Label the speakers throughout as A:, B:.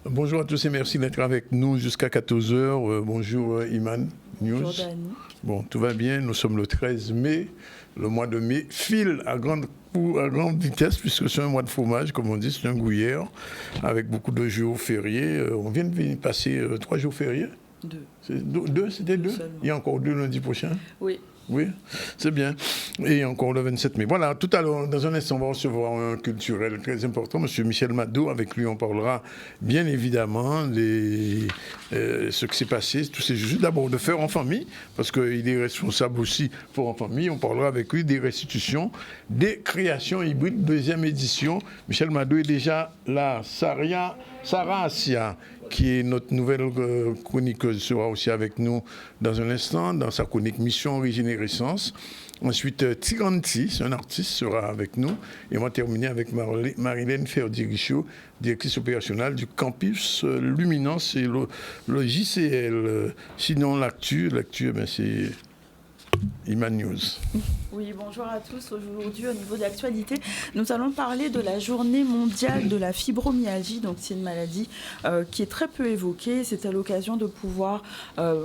A: Bonjour à tous et merci d'être avec nous jusqu'à 14h. Bonjour Iman News.
B: Bonjour.
A: Bon, tout va bien. Nous sommes le 13 mai. Le mois de mai file à grande vitesse puisque c'est un mois de fromage, comme on dit, c'est un gruyère avec beaucoup de jours fériés. On vient de passer 3 jours fériés. Deux, c'était deux.
B: Seulement.
A: Il y a encore 2 lundi prochain.
B: Oui.
A: Oui, c'est bien. Et encore le 27 mai. Voilà, tout à l'heure, dans un instant, on va recevoir un culturel très important, M. Michel Mado. Avec lui, on parlera bien évidemment de ce qui s'est passé. Tout c'est juste d'abord de faire en famille, parce qu'il est responsable aussi pour en famille. On parlera avec lui des restitutions, des créations hybrides, 2e édition. Michel Mado est déjà là. Sarah Assia, qui est notre nouvelle chroniqueuse, sera aussi avec nous dans un instant, dans sa chronique Mission Origine et Renaissance. Ensuite, Tiranti, c'est un artiste, sera avec nous. Et on va terminer avec Marilène Ferdi-Richaud, directrice opérationnelle du campus Luminance et le JCL. Sinon, l'actu, c'est Iman News.
B: Oui, bonjour à tous. Aujourd'hui, au niveau de l'actualité, nous allons parler de la journée mondiale de la fibromyalgie. Donc, c'est une maladie qui est très peu évoquée. C'était l'occasion de pouvoir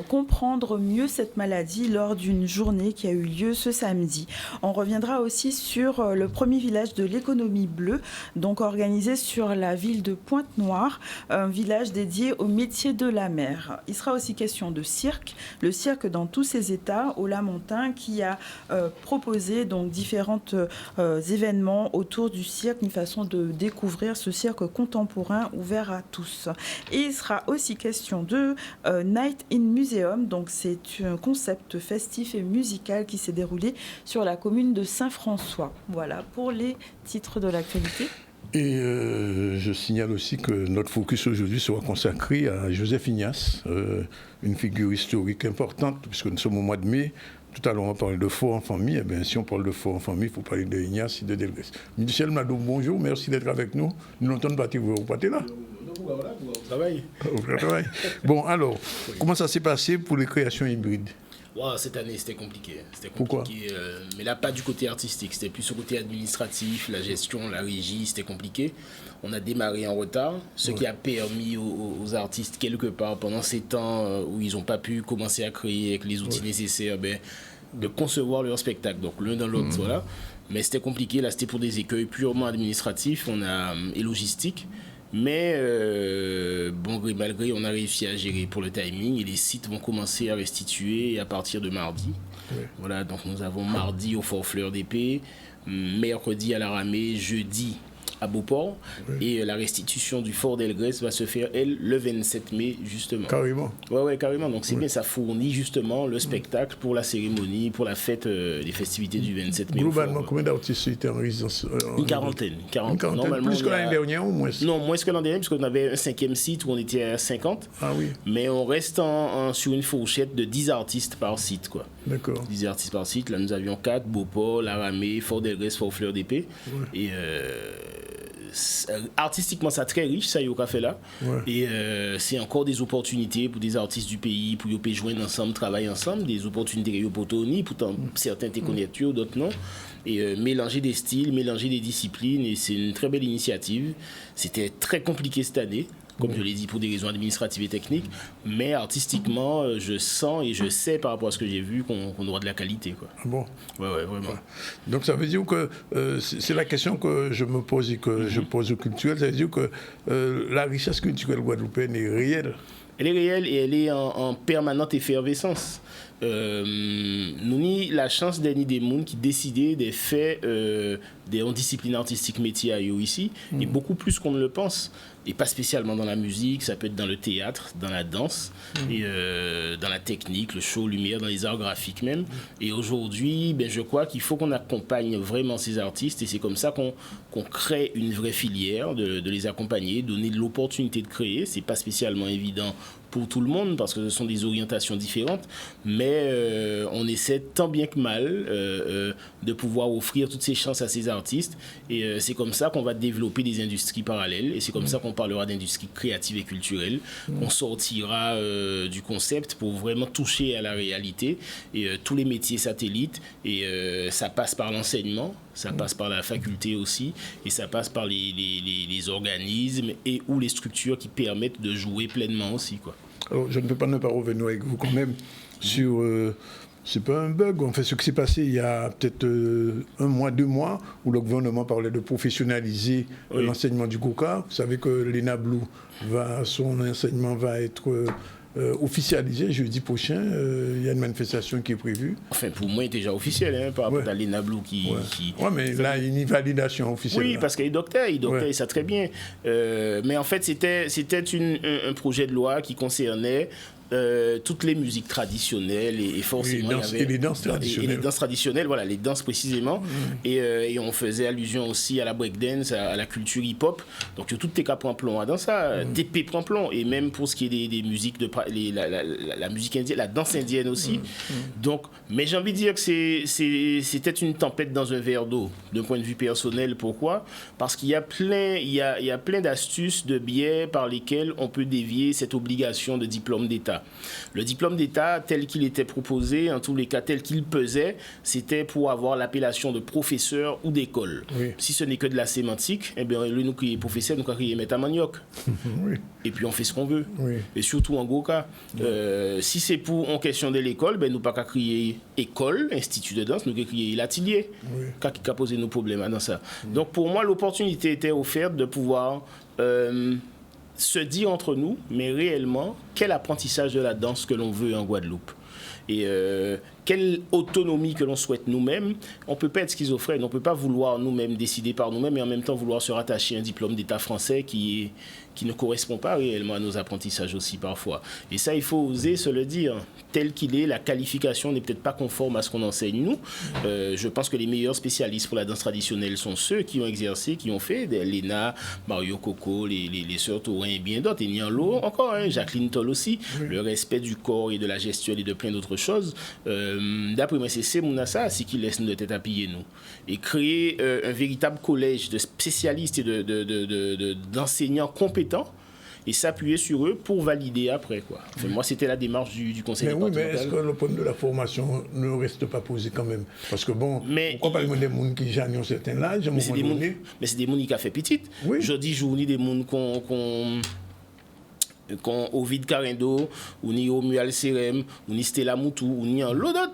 B: comprendre mieux cette maladie lors d'une journée qui a eu lieu ce samedi. On reviendra aussi sur le premier village de l'économie bleue, donc organisé sur la ville de Pointe-Noire, un village dédié au métier de la mer. Il sera aussi question de cirque, le cirque dans tous ses états, au Lamentin, qui a proposé donc différents événements autour du cirque, une façon de découvrir ce cirque contemporain ouvert à tous. Et il sera aussi question de Night in Museum, donc c'est un concept festif et musical qui s'est déroulé sur la commune de Saint-François. Voilà pour les titres de l'actualité.
A: Et je signale aussi que notre focus aujourd'hui sera consacré à Joseph Ignace, une figure historique importante, puisque nous sommes au mois de mai. Tout à l'heure, on va parler de fort en famille. Eh bien, si on parle de fort en famille, il faut parler de Ignace et de Delgrès. Michel Mado, bonjour, merci d'être avec nous. Nous n'entendons pas, vous partez là? Au travail. Bon, alors, comment ça s'est passé pour les créations hybrides?
C: Wow, cette année, c'était compliqué.
A: Pourquoi?
C: Mais là, pas du côté artistique. C'était plus au côté administratif, la gestion, la régie, c'était compliqué. On a démarré en retard, ce qui a permis aux artistes, quelque part, pendant ces temps où ils n'ont pas pu commencer à créer avec les outils nécessaires, de concevoir leur spectacle. Donc, l'un dans l'autre, voilà. Mais c'était compliqué. Là, c'était pour des écueils purement administratifs et logistiques. Mais bon gré mal gré, on a réussi à gérer pour le timing et les sites vont commencer à restituer à partir de mardi. Oui. Voilà, donc nous avons mardi au Fort Fleur d'Épée, mercredi à la Ramée, jeudi à Beauport, et la restitution du Fort Delgrès va se faire, elle, le 27 mai, justement.
A: Carrément.
C: Ouais, carrément. Donc c'est bien, ça fournit justement le spectacle pour la cérémonie, pour la fête des festivités du 27 mai.
A: Globalement, combien d'artistes étaient en résidence?
C: Une quarantaine. Normalement,
A: plus que l'année dernière ou moins?
C: Non, moins que l'année dernière, parce qu'on avait un 5e site où on était à 50.
A: Ah oui.
C: Mais on reste sur une fourchette de 10 artistes par site, quoi.
A: D'accord.
C: 10 artistes par site. Là, nous avions 4, Beauport, La Ramée, Fort Delgrès, Fort Fleur d'Épée. Ouais. Et artistiquement, c'est très riche, ça, Yoka fait là. Ouais. Et c'est encore des opportunités pour des artistes du pays, pour qu'ils joignent ensemble, travailler ensemble, des opportunités pour Tony, pourtant certains te connaissent, d'autres non. Et mélanger des styles, mélanger des disciplines, et c'est une très belle initiative. C'était très compliqué cette année, comme je l'ai dit, pour des raisons administratives et techniques, mais artistiquement, je sens et je sais par rapport à ce que j'ai vu qu'on aura de la qualité, quoi.
A: Ah bon?
C: Ouais, vraiment.
A: Donc ça veut dire que, c'est la question que je me pose et que je pose au culturel, ça veut dire que la richesse culturelle guadeloupéenne est réelle?
C: Elle est réelle et elle est en permanente effervescence. Nous avons la chance d'être des gens qui décidaient de faire des disciplines artistiques métiers à eux ici, et beaucoup plus qu'on ne le pense. Et pas spécialement dans la musique, ça peut être dans le théâtre, dans la danse, et dans la technique, le show, lumière, dans les arts graphiques même. Et aujourd'hui, je crois qu'il faut qu'on accompagne vraiment ces artistes, et c'est comme ça qu'on crée une vraie filière, de les accompagner, donner l'opportunité de créer. C'est pas spécialement évident pour tout le monde parce que ce sont des orientations différentes, mais on essaie tant bien que mal de pouvoir offrir toutes ces chances à ces artistes et c'est comme ça qu'on va développer des industries parallèles et c'est comme ça qu'on parlera d'industrie créative et culturelle, qu'on sortira du concept pour vraiment toucher à la réalité et tous les métiers satellites et ça passe par l'enseignement, ça passe par la faculté aussi et ça passe par les organismes et ou les structures qui permettent de jouer pleinement aussi, quoi.
A: Alors, je ne peux pas ne pas revenir avec vous quand même sur... c'est pas un bug, en fait, ce qui s'est passé il y a peut-être 1 mois, 2 mois, où le gouvernement parlait de professionnaliser l'enseignement du Gouka. Vous savez que l'ENA Blue, son enseignement va être officialisé jeudi prochain. Il y a une manifestation qui est prévue.
C: Enfin, pour moi, il est déjà officiel, par rapport à l'ENA Blue qui...
A: Oui, mais là, il y a une validation officielle.
C: Oui, parce qu'il est docteur, ça très bien. Mais en fait, c'était un projet de loi qui concernait toutes les musiques traditionnelles et forcément
A: et les danses traditionnelles.
C: Et les danses traditionnelles, voilà, les danses précisément. Et on faisait allusion aussi à la breakdance, à la culture hip-hop. Donc tout est qu'à prendre plomb dans ça, TP prend plomb. Et même pour ce qui est des musiques, la musique indienne, la danse indienne aussi. Donc, mais j'ai envie de dire que c'était une tempête dans un verre d'eau, d'un point de vue personnel. Pourquoi ? Parce qu'il y a plein d'astuces, de biais par lesquels on peut dévier cette obligation de diplôme d'État. Le diplôme d'État, tel qu'il était proposé, en tous les cas, tel qu'il pesait, c'était pour avoir l'appellation de professeur ou d'école. Oui. Si ce n'est que de la sémantique, eh bien, nous qui est professeur, nous qui mettre à manioc. Oui. Et puis on fait ce qu'on veut. Oui. Et surtout en gros cas, si c'est pour en question de l'école, ben, nous pas qu'à crier école, institut de danse, nous qu'à crier l'atelier, qui a posé nos problèmes dans ça. Donc pour moi, l'opportunité était offerte de pouvoir... se dire entre nous, mais réellement, quel apprentissage de la danse que l'on veut en Guadeloupe. Et quelle autonomie que l'on souhaite nous-mêmes. On ne peut pas être schizophrène, on ne peut pas vouloir nous-mêmes décider par nous-mêmes et en même temps vouloir se rattacher à un diplôme d'État français qui ne correspond pas réellement à nos apprentissages aussi parfois. Et ça, il faut oser se le dire. Tel qu'il est, la qualification n'est peut-être pas conforme à ce qu'on enseigne nous. Je pense que les meilleurs spécialistes pour la danse traditionnelle sont ceux qui ont exercé, qui ont fait, Léna, Mario Coco, les sœurs Taurin et bien d'autres, et Nianlo encore, Jacqueline Toll aussi, le respect du corps et de la gestuelle et de plein d'autres choses. D'après moi, c'est Mounassa qui laisse nos têtes à piller nous. Et créer un véritable collège de spécialistes et d'enseignants compétents et s'appuyer sur eux pour valider après, quoi. Enfin, moi, c'était la démarche du conseil départemental.
A: Mais est-ce que le problème de la formation ne reste pas posé quand même? Parce que bon, pourquoi pas des gens qui ont un certain âge, mais c'est des
C: gens qui ont fait petite. Oui. Je dis, journée des gens qu'on Ovid Carindo, ou ni Omual Serem, ou ni Stella Moutou, ou ni un lot d'autres.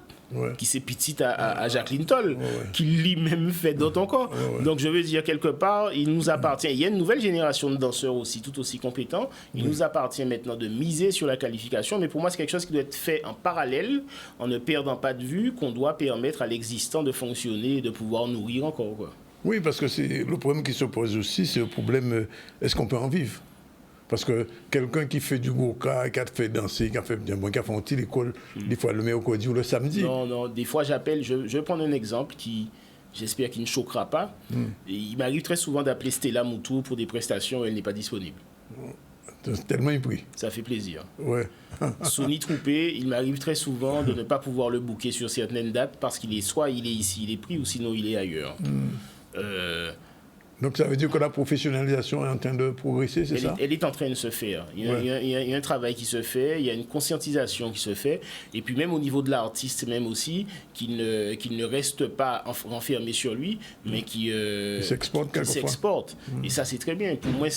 C: Qui s'est petite à Jacqueline Toll, qui lui-même fait d'autres encore. Donc je veux dire, quelque part, il nous appartient, il y a une nouvelle génération de danseurs aussi, tout aussi compétents, il nous appartient maintenant de miser sur la qualification, mais pour moi c'est quelque chose qui doit être fait en parallèle, en ne perdant pas de vue, qu'on doit permettre à l'existant de fonctionner et de pouvoir nourrir encore, quoi.
A: Oui, parce que c'est le problème qui se pose aussi, c'est le problème, est-ce qu'on peut en vivre? Parce que quelqu'un qui fait du Gouka, qui a fait danser, qui a fait un petit l'école, des fois le mercredi ou le samedi.
C: Non, des fois j'appelle, je vais prendre un exemple qui, j'espère qu'il ne choquera pas. Et il m'arrive très souvent d'appeler Stella Moutou pour des prestations où elle n'est pas disponible.
A: C'est tellement épris.
C: Ça fait plaisir.
A: Ouais.
C: Sony Troupé, il m'arrive très souvent de ne pas pouvoir le booker sur certaines dates parce qu'il est soit il est ici, il est pris, ou sinon il est ailleurs.
A: Donc ça veut dire que la professionnalisation est en train de progresser, c'est ça?
C: Elle est en train de se faire. Il y a un travail qui se fait, il y a une conscientisation qui se fait, et puis même au niveau de l'artiste même aussi, qu'il ne reste pas renfermé sur lui, mais qui s'exporte. Et ça c'est très bien. Pour moi,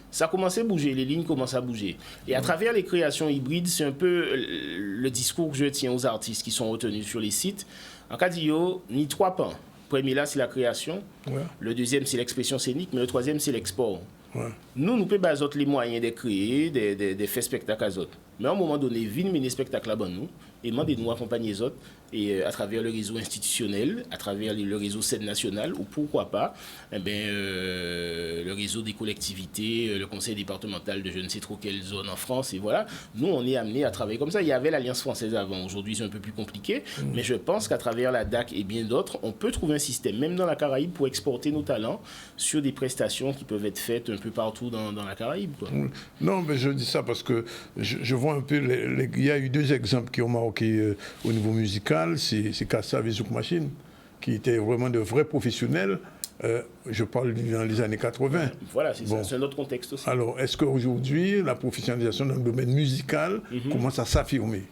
C: ça commence à bouger, les lignes commencent à bouger. Et à travers les créations hybrides, c'est un peu le discours que je tiens aux artistes qui sont retenus sur les sites. En cas d'IO, ni 3 pans. Le premier là, c'est la création. Le deuxième, c'est l'expression scénique. Mais le troisième, c'est l'export. Nous pouvons baser les moyens de créer, de faire spectacle à autres. Mais à un moment donné, venez mener spectacle là-bas nous et demandez-nous accompagner les autres et à travers le réseau institutionnel, à travers le réseau scène nationale ou pourquoi pas le réseau des collectivités, le conseil départemental de je ne sais trop quelle zone en France et voilà. Nous, on est amenés à travailler comme ça. Il y avait l'Alliance française avant. Aujourd'hui, c'est un peu plus compliqué. Mais je pense qu'à travers la DAC et bien d'autres, on peut trouver un système, même dans la Caraïbe, pour exporter nos talents sur des prestations qui peuvent être faites un peu partout dans la Caraïbe, quoi.
A: Non, mais je dis ça parce que je vois voir un peu, il y a eu 2 exemples qui ont marqué au niveau musical, c'est Kassav et Zouk Machine, qui étaient vraiment de vrais professionnels. Je parle dans les années 80.
C: Voilà, c'est un autre contexte aussi.
A: Alors, est-ce qu'aujourd'hui, la professionnalisation dans le domaine musical commence à s'affirmer?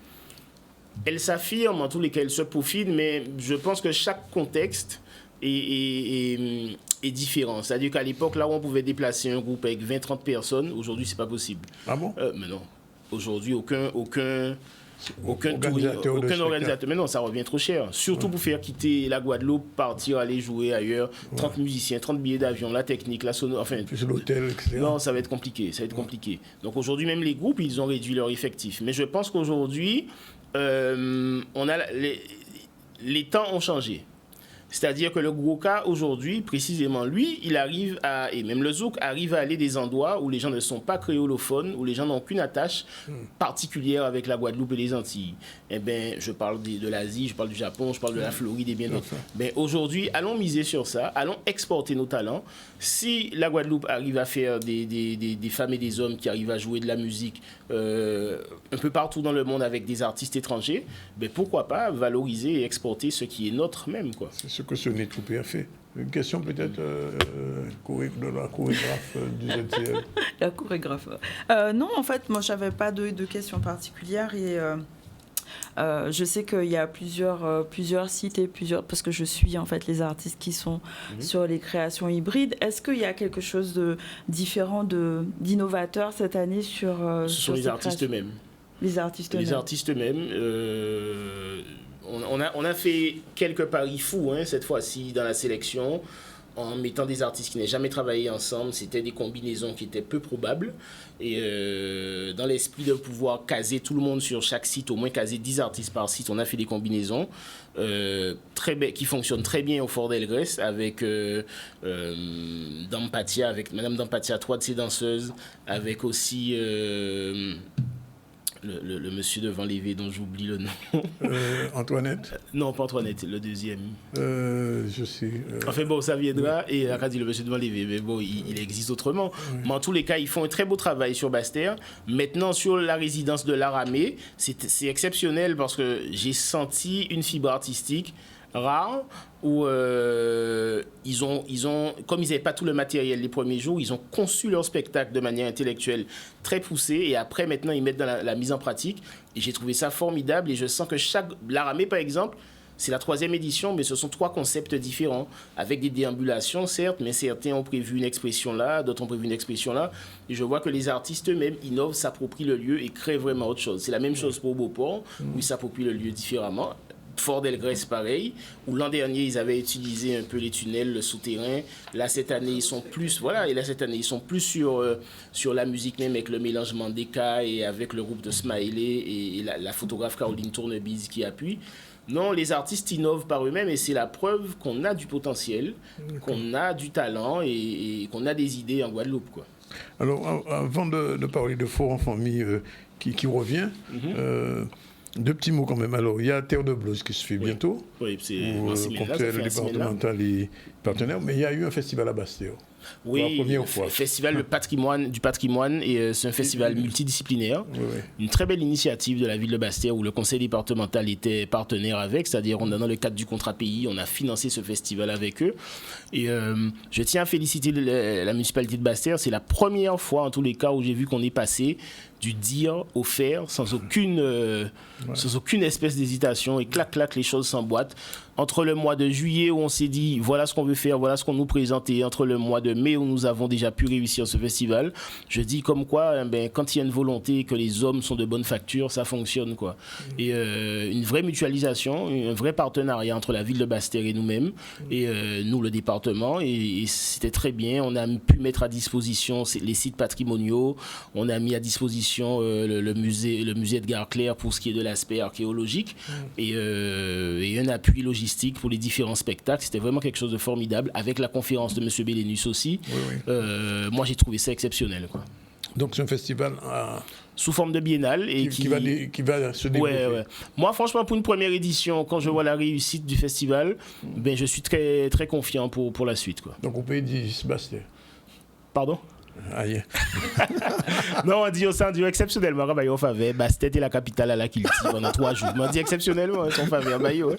C: Elle s'affirme, en tous les cas, elle se peaufine, mais je pense que chaque contexte est différent. C'est-à-dire qu'à l'époque, là où on pouvait déplacer un groupe avec 20-30 personnes, aujourd'hui, c'est pas possible.
A: Ah bon?
C: Mais non. Aujourd'hui, aucun
A: organisateur.
C: Mais non, ça revient trop cher. Surtout pour faire quitter la Guadeloupe, partir, aller jouer ailleurs. 30 musiciens, 30 billets d'avion, la technique, la sono, enfin...
A: Plus l'hôtel, etc.
C: Non, ça va être compliqué. Donc aujourd'hui, même les groupes, ils ont réduit leur effectif. Mais je pense qu'aujourd'hui, les temps ont changé. C'est-à-dire que le gros cas aujourd'hui, précisément lui, il arrive à, et même le zouk arrive à aller des endroits où les gens ne sont pas créolophones, où les gens n'ont qu'une attache particulière avec la Guadeloupe et les Antilles. Eh bien, je parle de l'Asie, je parle du Japon, je parle de la Floride et bien d'autres. Mais aujourd'hui, allons miser sur ça, allons exporter nos talents. Si la Guadeloupe arrive à faire des femmes et des hommes qui arrivent à jouer de la musique un peu partout dans le monde avec des artistes étrangers, ben pourquoi pas valoriser et exporter ce qui est nôtre même, quoi.
A: C'est ce que ce Nétroupé a fait. Une question peut-être de la chorégraphe du ZCL.
B: La chorégraphe. Non, en fait, moi, j'avais pas de questions particulières et je sais qu'il y a plusieurs sites et parce que je suis en fait les artistes qui sont sur les créations hybrides. Est-ce qu'il y a quelque chose de différent, d'innovateur cette année sur
C: Ce sont les artistes eux-mêmes.
B: Les artistes
C: eux-mêmes. On a fait quelques paris fous cette fois-ci dans la sélection en mettant des artistes qui n'avaient jamais travaillé ensemble. C'était des combinaisons qui étaient peu probables. Et dans l'esprit de pouvoir caser tout le monde sur chaque site, au moins caser 10 artistes par site, on a fait des combinaisons qui fonctionnent très bien au Fort d'Elgrès avec Dampatia, avec Madame Dampatia, 3 de ses danseuses, avec aussi... Le monsieur devant l'évé dont j'oublie le nom.
A: Antoinette?
C: Non, pas Antoinette, le deuxième.
A: Je sais.
C: Enfin bon, ça viendra. Et elle a dit le monsieur devant l'évé, mais bon, il existe autrement. Mais en tous les cas, ils font un très beau travail sur Basse-Terre. Maintenant, sur la résidence de l'Aramée, c'est exceptionnel parce que j'ai senti une fibre artistique rare où ils ont, comme ils n'avaient pas tout le matériel les premiers jours, ils ont conçu leur spectacle de manière intellectuelle très poussée et après maintenant ils mettent dans la mise en pratique et j'ai trouvé ça formidable et je sens que l'Aramée par exemple, c'est la 3e édition, mais ce sont 3 concepts différents, avec des déambulations, certes, mais certains ont prévu une expression là, d'autres ont prévu une expression là. Et je vois que les artistes eux-mêmes innovent, s'approprient le lieu et créent vraiment autre chose. C'est la même chose pour Beauport, où ils s'approprient le lieu différemment. Fort d'Elgrès, pareil, où l'an dernier, ils avaient utilisé un peu les tunnels, le souterrain. Là, cette année, ils sont plus, sur la musique même, avec le mélange Mandeka et avec le groupe de Smiley et la photographe Caroline Tournebise qui appuie. Non, les artistes innovent par eux-mêmes et c'est la preuve qu'on a du potentiel, qu'on a du talent et qu'on a des idées en Guadeloupe, quoi.
A: Alors, avant de parler de Fort en famille qui revient, 2 petits mots quand même. Alors, il y a Terre de Blues qui se fait bientôt.
C: Oui, c'est
A: conseil départemental et partenaire. Mais il y a eu un festival à Basse-Terre.
C: Oui, le festival du patrimoine, et c'est un festival multidisciplinaire.
A: Oui.
C: Une très belle initiative de la ville de Basse-Terre où le conseil départemental était partenaire avec, c'est-à-dire dans le cadre du contrat pays, on a financé ce festival avec eux. Et je tiens à féliciter la municipalité de Basse-Terre. C'est la première fois, en tous les cas, où j'ai vu qu'on est passé du dire au faire sans aucune espèce d'hésitation et clac, les choses s'emboîtent. Entre le mois de juillet où on s'est dit voilà ce qu'on veut faire, voilà ce qu'on nous présente, et entre le mois de mai où nous avons déjà pu réussir ce festival, je dis comme quoi quand il y a une volonté et que les hommes sont de bonne facture, ça fonctionne, quoi. Et une vraie mutualisation, un vrai partenariat entre la ville de Basse-Terre et nous-mêmes et nous le département, et c'était très bien. On a pu mettre à disposition les sites patrimoniaux, on a mis à disposition le musée Edgar Clair pour ce qui est de l'aspect archéologique et un appui logistique pour les différents spectacles. C'était vraiment quelque chose de formidable, avec la conférence de M. Bellénus aussi. Oui. Moi, j'ai trouvé ça exceptionnel, quoi.
A: Donc, c'est un festival
C: sous forme de biennale et qui
A: va se développer.
C: Ouais. Moi, franchement, pour une première édition, quand je vois la réussite du festival, je suis très, très confiant pour la suite, quoi.
A: Donc, au pays de Basse-Terre.
C: Pardon ?
A: Aïe.
C: Non, on dit au sein du exceptionnellement, quand on fait, Bastet est la capitale à la cultive pendant 3 jours. On dit exceptionnellement, son faveur, Bayo.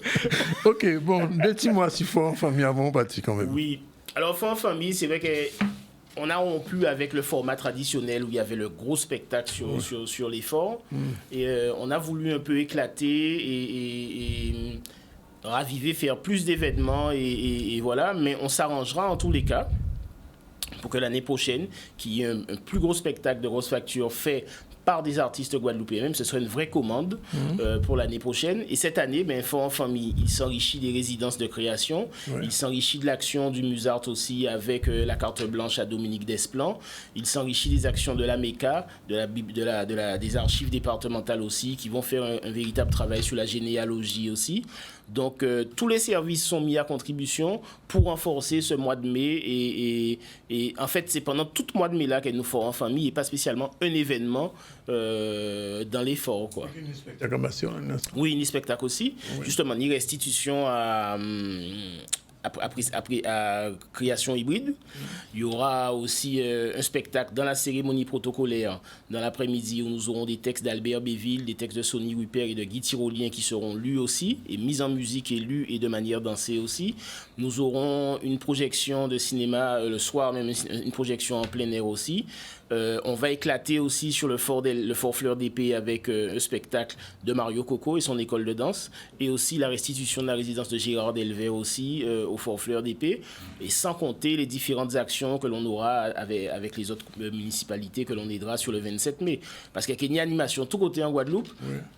A: Ok, bon, dis-moi si Fort en famille avant, parti quand même.
C: Oui, alors Fort en famille, c'est vrai qu'on a rompu avec le format traditionnel où il y avait le gros spectacle sur les forts. Et on a voulu un peu éclater et raviver, faire plus d'événements et voilà, mais on s'arrangera en tous les cas pour que l'année prochaine, qu'il y ait un plus gros spectacle de grosse facture fait par des artistes guadeloupéens, même ce serait une vraie commande pour l'année prochaine. Et cette année, Fort en famille, il s'enrichit des résidences de création, il s'enrichit de l'action du Musart aussi avec la carte blanche à Dominique Desplan, il s'enrichit des actions de la MECA, des archives départementales aussi, qui vont faire un véritable travail sur la généalogie aussi. Donc, tous les services sont mis à contribution pour renforcer ce mois de mai. Et en fait, c'est pendant tout le mois de mai là qu'elle nous Fort en famille et pas spécialement un événement dans les forts, quoi.
A: Une spectacle,
C: oui, une spectacle aussi. Oui. Justement, une restitution à création hybride. Il y aura aussi un spectacle dans la cérémonie protocolaire dans l'après-midi où nous aurons des textes d'Albert Béville, des textes de Sonny Rupert et de Guy Tyrolien qui seront lus aussi et mis en musique et lus et de manière dansée aussi. Nous aurons une projection de cinéma le soir, même une projection en plein air aussi. On va éclater aussi sur le fort Fleur d'Épée avec un spectacle de Mario Coco et son école de danse et aussi la restitution de la résidence de Gérard Delvert aussi au fort Fleur d'Épée et sans compter les différentes actions que l'on aura avec les autres municipalités que l'on aidera sur le 27 mai parce qu'il y a une animation tout côté en Guadeloupe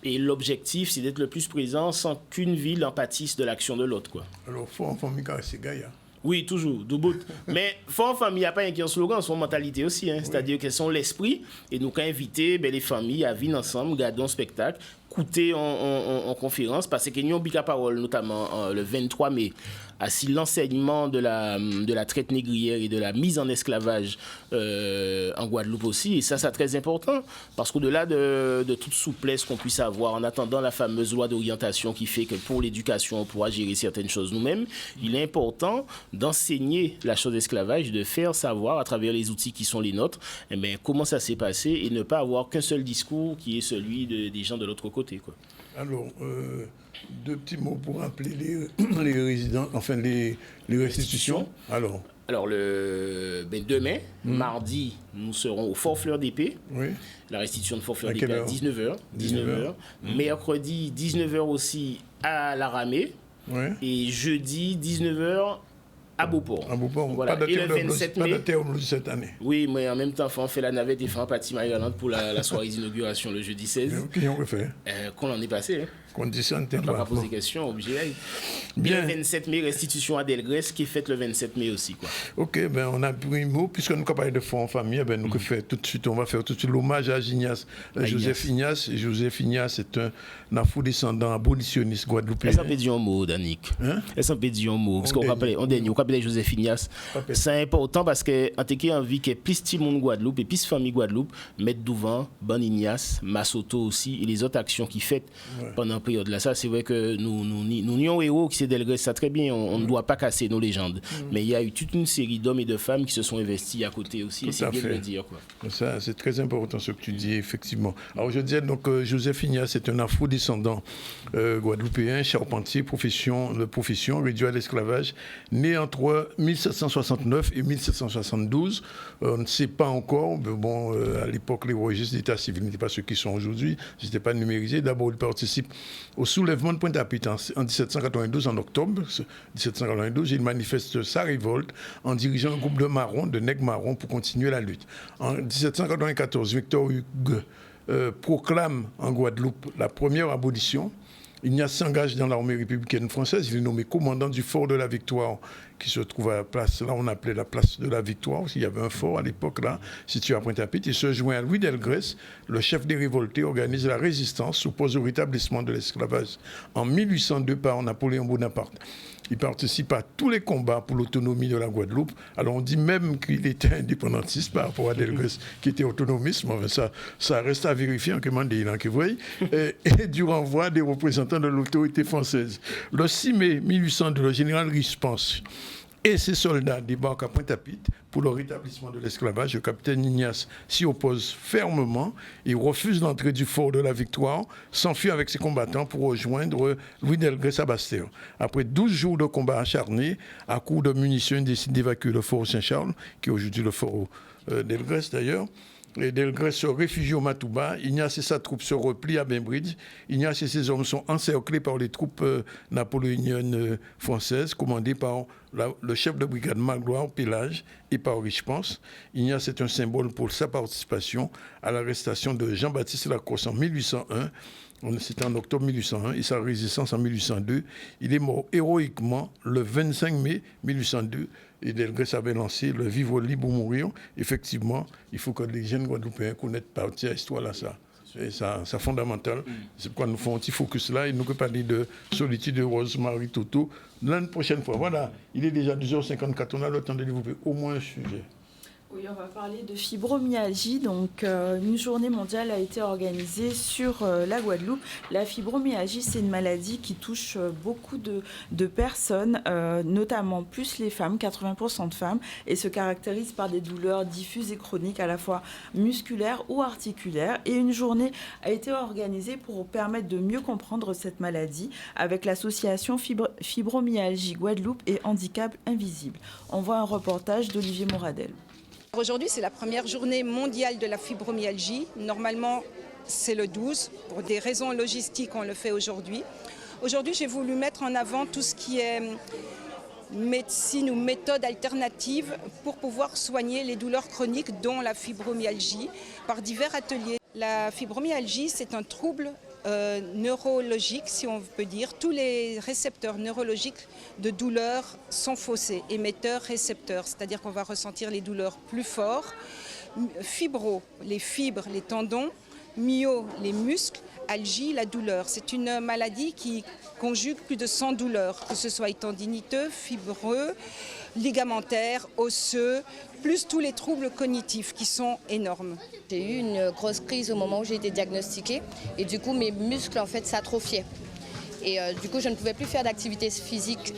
C: et l'objectif c'est d'être le plus présent sans qu'une ville en pâtisse de l'action de l'autre, quoi.
A: Alors Fort en famille c'est Gaïa.
C: Oui, toujours, doubout. Mais Fort en famille, il n'y a pas un slogan, c'est une mentalité aussi. C'est-à-dire qu'elles sont l'esprit et nous, quand inviter les familles à venir ensemble, garder un spectacle, écouter en conférence, parce que nous avons la parole, notamment le 23 mai, à l'enseignement de la traite négrière et de la mise en esclavage en Guadeloupe aussi. Et ça, c'est très important, parce qu'au-delà de toute souplesse qu'on puisse avoir, en attendant la fameuse loi d'orientation qui fait que pour l'éducation, on pourra gérer certaines choses nous-mêmes, il est important d'enseigner la chose d'esclavage, de faire savoir à travers les outils qui sont les nôtres, comment ça s'est passé et ne pas avoir qu'un seul discours qui est celui des gens de l'autre côté, quoi.
A: Alors, 2 petits mots pour rappeler les résidents, enfin les restitutions. Alors, demain, mardi, nous serons au Fort Fleur d'Épée. Oui. La restitution de Fort Fleur d'Épée à 19h. Mercredi, 19h aussi à la Ramée. Oui. Et jeudi, 19h à Beauport. Voilà. Pas de théologie cette année.
C: Oui, mais en même temps, on fait la navette et fait un pâtis Marie-Galante pour la soirée d'inauguration le jeudi 16.
A: Qui ont fait
C: qu'on en est passé.
A: Condition
C: on va pas poser question, obligé. Bien. Le 27 mai, restitution à Delgrès qui est faite le 27 mai aussi, quoi.
A: Ok, on a pris un mot, puisque nous parlons de Fort en famille, on va faire tout de suite l'hommage à Joseph Ignace. Joseph Ignace est un afro-descendant abolitionniste guadeloupéen.
C: Est-ce qu'on peut dire un mot, Danick? Est-ce qu'on peut dire un mot? Parce qu'on rappelle Joseph Ignace. C'est important parce qu'en tant qu'envie qu'il y ait plus de monde Guadeloupe et plus de famille Guadeloupe, mettre devant Bon Ignace, Massoto aussi, et les autres actions qu'il fait pendant la période là. Ça, c'est vrai que nous avons un héros qui s'est Delgrès, ça très bien, on ne doit pas casser nos légendes. Mais il y a eu toute une série d'hommes et de femmes qui se sont investis à côté aussi, et c'est bien de le dire, quoi.
A: Ça, c'est très important ce que tu dis, effectivement. Alors, je disais, donc, Joseph Ignace est un afro-descendant guadeloupéen, charpentier, profession, réduit à l'esclavage, né entre 1769 et 1772. On ne sait pas encore, mais bon, à l'époque, les registres d'état civil n'étaient pas ceux qui sont aujourd'hui, ils n'étaient pas numérisés. D'abord, il participe au soulèvement de Pointe-à-Pitre en 1792, en octobre 1792. Il manifeste sa révolte en dirigeant un groupe de nègres marrons pour continuer la lutte. En 1794, Victor Hugo proclame en Guadeloupe la première abolition. Ignace s'engage dans l'armée républicaine française. Il est nommé commandant du fort de la Victoire, qui se trouve à la place, là on appelait la place de la Victoire, parce qu'il y avait un fort à l'époque là, situé à Pointe-à-Pitre. Il se joint à Louis Delgrès, le chef des révoltés, organise la résistance, s'oppose au rétablissement de l'esclavage en 1802 par Napoléon Bonaparte. Il participe à tous les combats pour l'autonomie de la Guadeloupe. Alors on dit même qu'il était indépendantiste par rapport à Delgrès, qui était autonomiste. Mais enfin, ça reste à vérifier en commande des que vous voyez. Et du renvoi des représentants de l'autorité française. Le 6 mai 1802, le général Rispens et ses soldats débarquent à Pointe-à-Pitre pour le rétablissement de l'esclavage. Le capitaine Ignace s'y oppose fermement. Il refuse l'entrée du fort de la Victoire, s'enfuit avec ses combattants pour rejoindre Louis Delgrès à Basse-Terre. Après 12 jours de combat acharnés, à coup de munitions, il décide d'évacuer le fort Saint-Charles, qui est aujourd'hui le fort Delgrès d'ailleurs. Et Delgrès se réfugie au Matouba. Ignace et sa troupe se replient à Bainbridge. Ignace et ses hommes sont encerclés par les troupes napoléoniennes françaises, commandées par le chef de brigade Magloire Pélage et par Richepens. Ignace est un symbole pour sa participation à l'arrestation de Jean-Baptiste Lacoste en 1801. C'était en octobre 1801 et sa résistance en 1802. Il est mort héroïquement le 25 mai 1802. Et Delgrès avait lancé le vivre libre ou mourir. Effectivement, il faut que les jeunes Guadeloupéens connaissent partie à l'histoire là ça. C'est ça, c'est fondamental. C'est pourquoi nous faisons un petit focus là et nous pouvons parler de Solitude de Rosemary Toto l'année prochaine fois. Voilà, il est déjà 2h54, on a le temps de développer au moins un sujet.
B: Oui, on va parler de fibromyalgie. Donc, une journée mondiale a été organisée sur la Guadeloupe. La fibromyalgie, c'est une maladie qui touche beaucoup de personnes, notamment plus les femmes, 80% de femmes, et se caractérise par des douleurs diffuses et chroniques, à la fois musculaires ou articulaires. Et une journée a été organisée pour permettre de mieux comprendre cette maladie avec l'association Fibromyalgie Guadeloupe et Handicap Invisible. On voit un reportage d'Olivier Moradel.
D: Aujourd'hui, c'est la première journée mondiale de la fibromyalgie. Normalement, c'est le 12. Pour des raisons logistiques, on le fait aujourd'hui. Aujourd'hui, j'ai voulu mettre en avant tout ce qui est médecine ou méthode alternative pour pouvoir soigner les douleurs chroniques, dont la fibromyalgie, par divers ateliers. La fibromyalgie, c'est un trouble neurologique, si on peut dire. Tous les récepteurs neurologiques de douleur sont faussés, émetteurs, récepteurs, c'est-à-dire qu'on va ressentir les douleurs plus fort. Fibro, les fibres, les tendons. Myo, les muscles. Algie, la douleur. C'est une maladie qui conjugue plus de 100 douleurs, que ce soit tendiniteux, fibreux, ligamentaires, osseux, plus tous les troubles cognitifs qui sont énormes.
E: J'ai eu une grosse crise au moment où j'ai été diagnostiquée et du coup mes muscles en fait s'atrophiaient. Et du coup je ne pouvais plus faire d'activité physique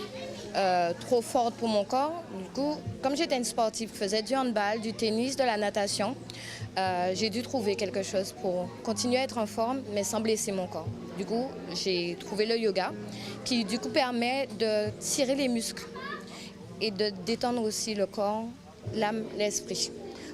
E: trop forte pour mon corps. Du coup, comme j'étais une sportive qui faisait du handball, du tennis, de la natation, j'ai dû trouver quelque chose pour continuer à être en forme mais sans blesser mon corps. Du coup, j'ai trouvé le yoga qui du coup permet de tirer les muscles et de détendre aussi le corps, l'âme, l'esprit.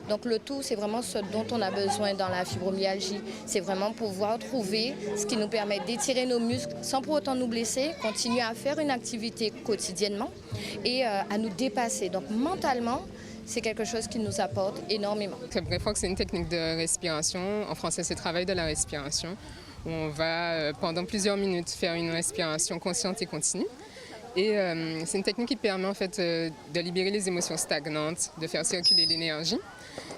E: Donc le tout, c'est vraiment ce dont on a besoin dans la fibromyalgie. C'est vraiment pouvoir trouver ce qui nous permet d'étirer nos muscles sans pour autant nous blesser, continuer à faire une activité quotidiennement et à nous dépasser. Donc mentalement, c'est quelque chose qui nous apporte énormément.
F: Le Breathwork, c'est une technique de respiration. En français, c'est travail de la respiration. Où on va, pendant plusieurs minutes, faire une respiration consciente et continue. Et c'est une technique qui permet en fait de libérer les émotions stagnantes, de faire circuler l'énergie.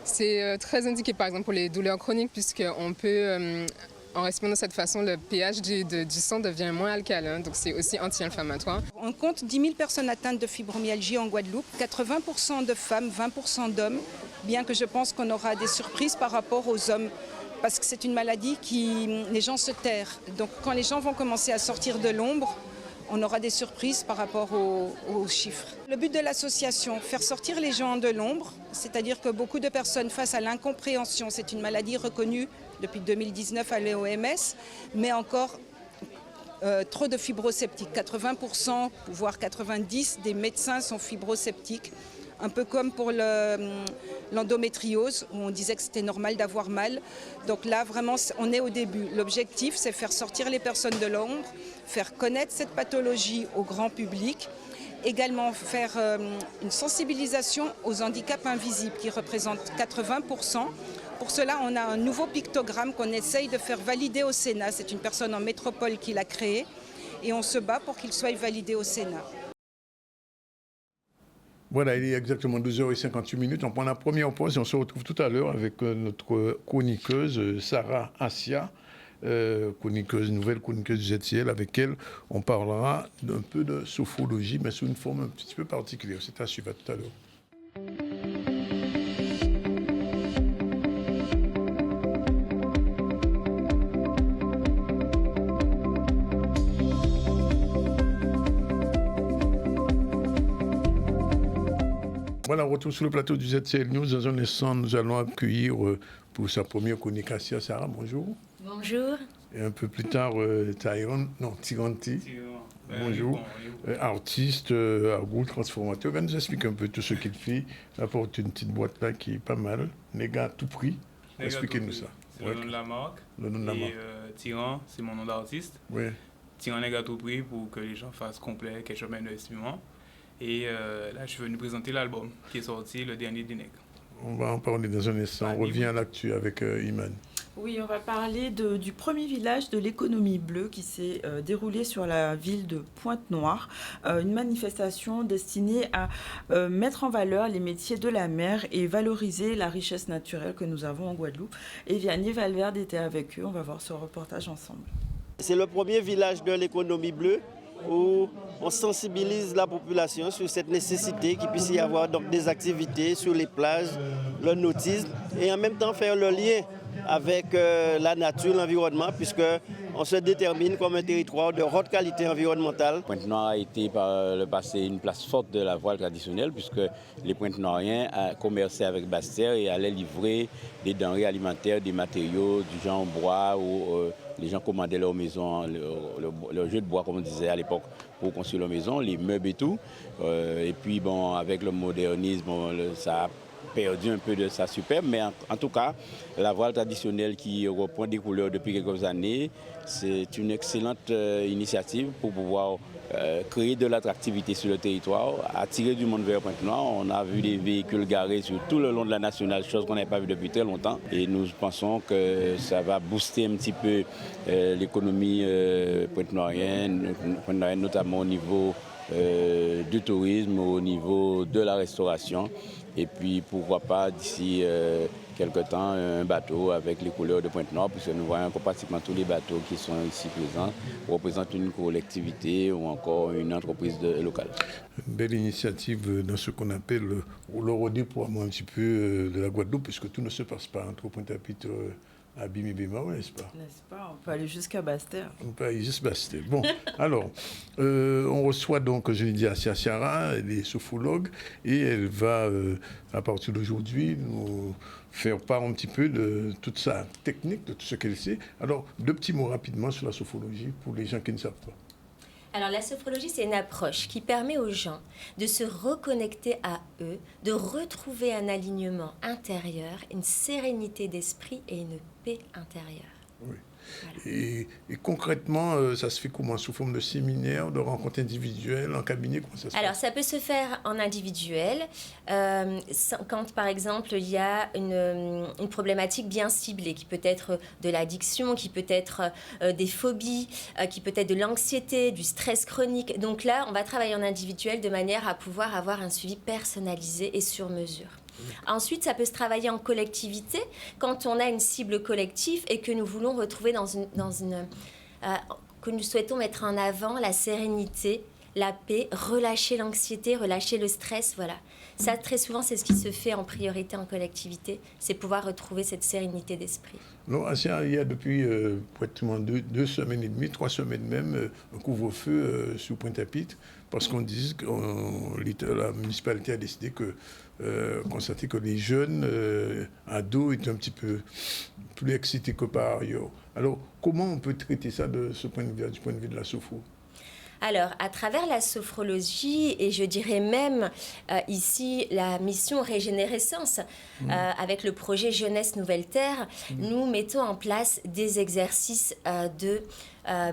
F: C'est très indiqué par exemple pour les douleurs chroniques puisqu'on peut, en respirant de cette façon, le pH du sang devient moins alcalin, donc c'est aussi anti-inflammatoire.
D: On compte 10 000 personnes atteintes de fibromyalgie en Guadeloupe, 80% de femmes, 20% d'hommes, bien que je pense qu'on aura des surprises par rapport aux hommes. Parce que c'est une maladie qui les gens se terrent. Donc quand les gens vont commencer à sortir de l'ombre, on aura des surprises par rapport aux chiffres. Le but de l'association, faire sortir les gens de l'ombre, c'est-à-dire que beaucoup de personnes face à l'incompréhension, c'est une maladie reconnue depuis 2019 à l'OMS, mais encore trop de fibrosceptiques. 80%, voire 90% des médecins sont fibrosceptiques. Un peu comme pour l'endométriose, où on disait que c'était normal d'avoir mal. Donc là, vraiment, on est au début. L'objectif, c'est faire sortir les personnes de l'ombre, faire connaître cette pathologie au grand public, également faire une sensibilisation aux handicaps invisibles qui représentent 80%. Pour cela, on a un nouveau pictogramme qu'on essaye de faire valider au Sénat. C'est une personne en métropole qui l'a créé et on se bat pour qu'il soit validé au Sénat.
A: Voilà, il est exactement 2h58. On prend la première pause et on se retrouve tout à l'heure avec notre chroniqueuse Sarah Assia, nouvelle chroniqueuse du ZCL, avec elle on parlera d'un peu de sophrologie, mais sous une forme un petit peu particulière. C'est à suivre tout à l'heure. Voilà, retour sur le plateau du ZCL News. Dans un instant, nous allons accueillir pour sa première communication Sarah. Bonjour.
G: Bonjour.
A: Et un peu plus tard, Tiranti. Bonjour. Artiste, agro-transformateur. Il va nous expliquer un peu tout ce qu'il fait. Il apporte une petite boîte là qui est pas mal. Néga à tout prix. Expliquez-nous ça.
H: C'est le nom de la marque.
A: Le nom de la marque.
H: Tyran, c'est mon nom d'artiste.
A: Oui.
H: Tyran Néga à tout prix pour que les gens fassent complet quelque chose d'investissement. Et là, je suis venu présenter l'album qui est sorti, le dernier des Nègres.
A: On va en parler dans un instant. On revient à l'actu avec Iman.
B: Oui, on va parler du premier village de l'économie bleue qui s'est déroulé sur la ville de Pointe-Noire. Une manifestation destinée à mettre en valeur les métiers de la mer et valoriser la richesse naturelle que nous avons en Guadeloupe. Et Vianney Valverde était avec eux. On va voir ce reportage ensemble.
I: C'est le premier village de l'économie bleue où on sensibilise la population sur cette nécessité qu'il puisse y avoir donc des activités sur les plages, le nautisme et en même temps faire le lien avec la nature, l'environnement, puisqu'on se détermine comme un territoire de haute qualité environnementale.
J: Pointe-Noire a été par le passé une place forte de la voile traditionnelle, puisque les Pointe-Noiriens commerçaient avec Basse-Terre et allaient livrer des denrées alimentaires, des matériaux du genre bois, où les gens commandaient leur maison, leur jeu de bois, comme on disait à l'époque, pour construire leur maison, les meubles et tout. Et puis, bon, avec le modernisme, ça a perdu un peu de sa superbe, mais en tout cas, la voile traditionnelle qui reprend des couleurs depuis quelques années, c'est une excellente initiative pour pouvoir créer de l'attractivité sur le territoire, attirer du monde vers Pointe-Noire. On a vu des véhicules garés sur tout le long de la nationale, chose qu'on n'avait pas vue depuis très longtemps. Et nous pensons que ça va booster un petit peu l'économie pointe-noirienne, notamment au niveau du tourisme, au niveau de la restauration. Et puis, pourquoi pas, d'ici quelque temps, un bateau avec les couleurs de Pointe-Noire, puisque nous voyons que pratiquement tous les bateaux qui sont ici présents représentent une collectivité ou encore une entreprise locale.
A: Une belle initiative dans ce qu'on appelle le redéploiement un petit peu de la Guadeloupe, puisque tout ne se passe pas entre Pointe-à-Pitre à Bimibima, n'est-ce pas?
B: N'est-ce pas? On peut aller jusqu'à Basse-Terre.
A: On peut aller jusqu'à Basse-Terre. Bon, alors, on reçoit donc, je l'ai dit, Assia Siara, elle est sophrologue, et elle va, à partir d'aujourd'hui, nous faire part un petit peu de toute sa technique, de tout ce qu'elle sait. Alors, 2 petits mots rapidement sur la sophrologie pour les gens qui ne savent pas.
G: Alors la sophrologie, c'est une approche qui permet aux gens de se reconnecter à eux, de retrouver un alignement intérieur, une sérénité d'esprit et une paix intérieure.
A: Oui. Voilà. Et concrètement, ça se fait comment? Sous forme de séminaire, de rencontres individuelles, en cabinet? Comment ça se
G: Alors,
A: passe?
G: ça peut se faire en individuel, quand, par exemple, il y a une problématique bien ciblée, qui peut être de l'addiction, qui peut être des phobies, qui peut être de l'anxiété, du stress chronique. Donc là, on va travailler en individuel de manière à pouvoir avoir un suivi personnalisé et sur mesure. Ensuite, ça peut se travailler en collectivité quand on a une cible collective et que nous voulons retrouver que nous souhaitons mettre en avant la sérénité, la paix, relâcher l'anxiété, relâcher le stress, voilà. Ça, très souvent, c'est ce qui se fait en priorité en collectivité, c'est pouvoir retrouver cette sérénité d'esprit.
A: Non, il y a depuis pratiquement 2 semaines et demie, 3 semaines même, un couvre-feu sur Pointe-à-Pitre, parce qu'on dit que la municipalité a décidé constater que les jeunes ados étaient un petit peu plus excités que par ailleurs. Alors, comment on peut traiter ça de ce point de vue, du point de vue de la sophro?
G: Alors, à travers la sophrologie, et je dirais même ici la mission Régénérescence, avec le projet Jeunesse Nouvelle Terre, nous mettons en place des exercices de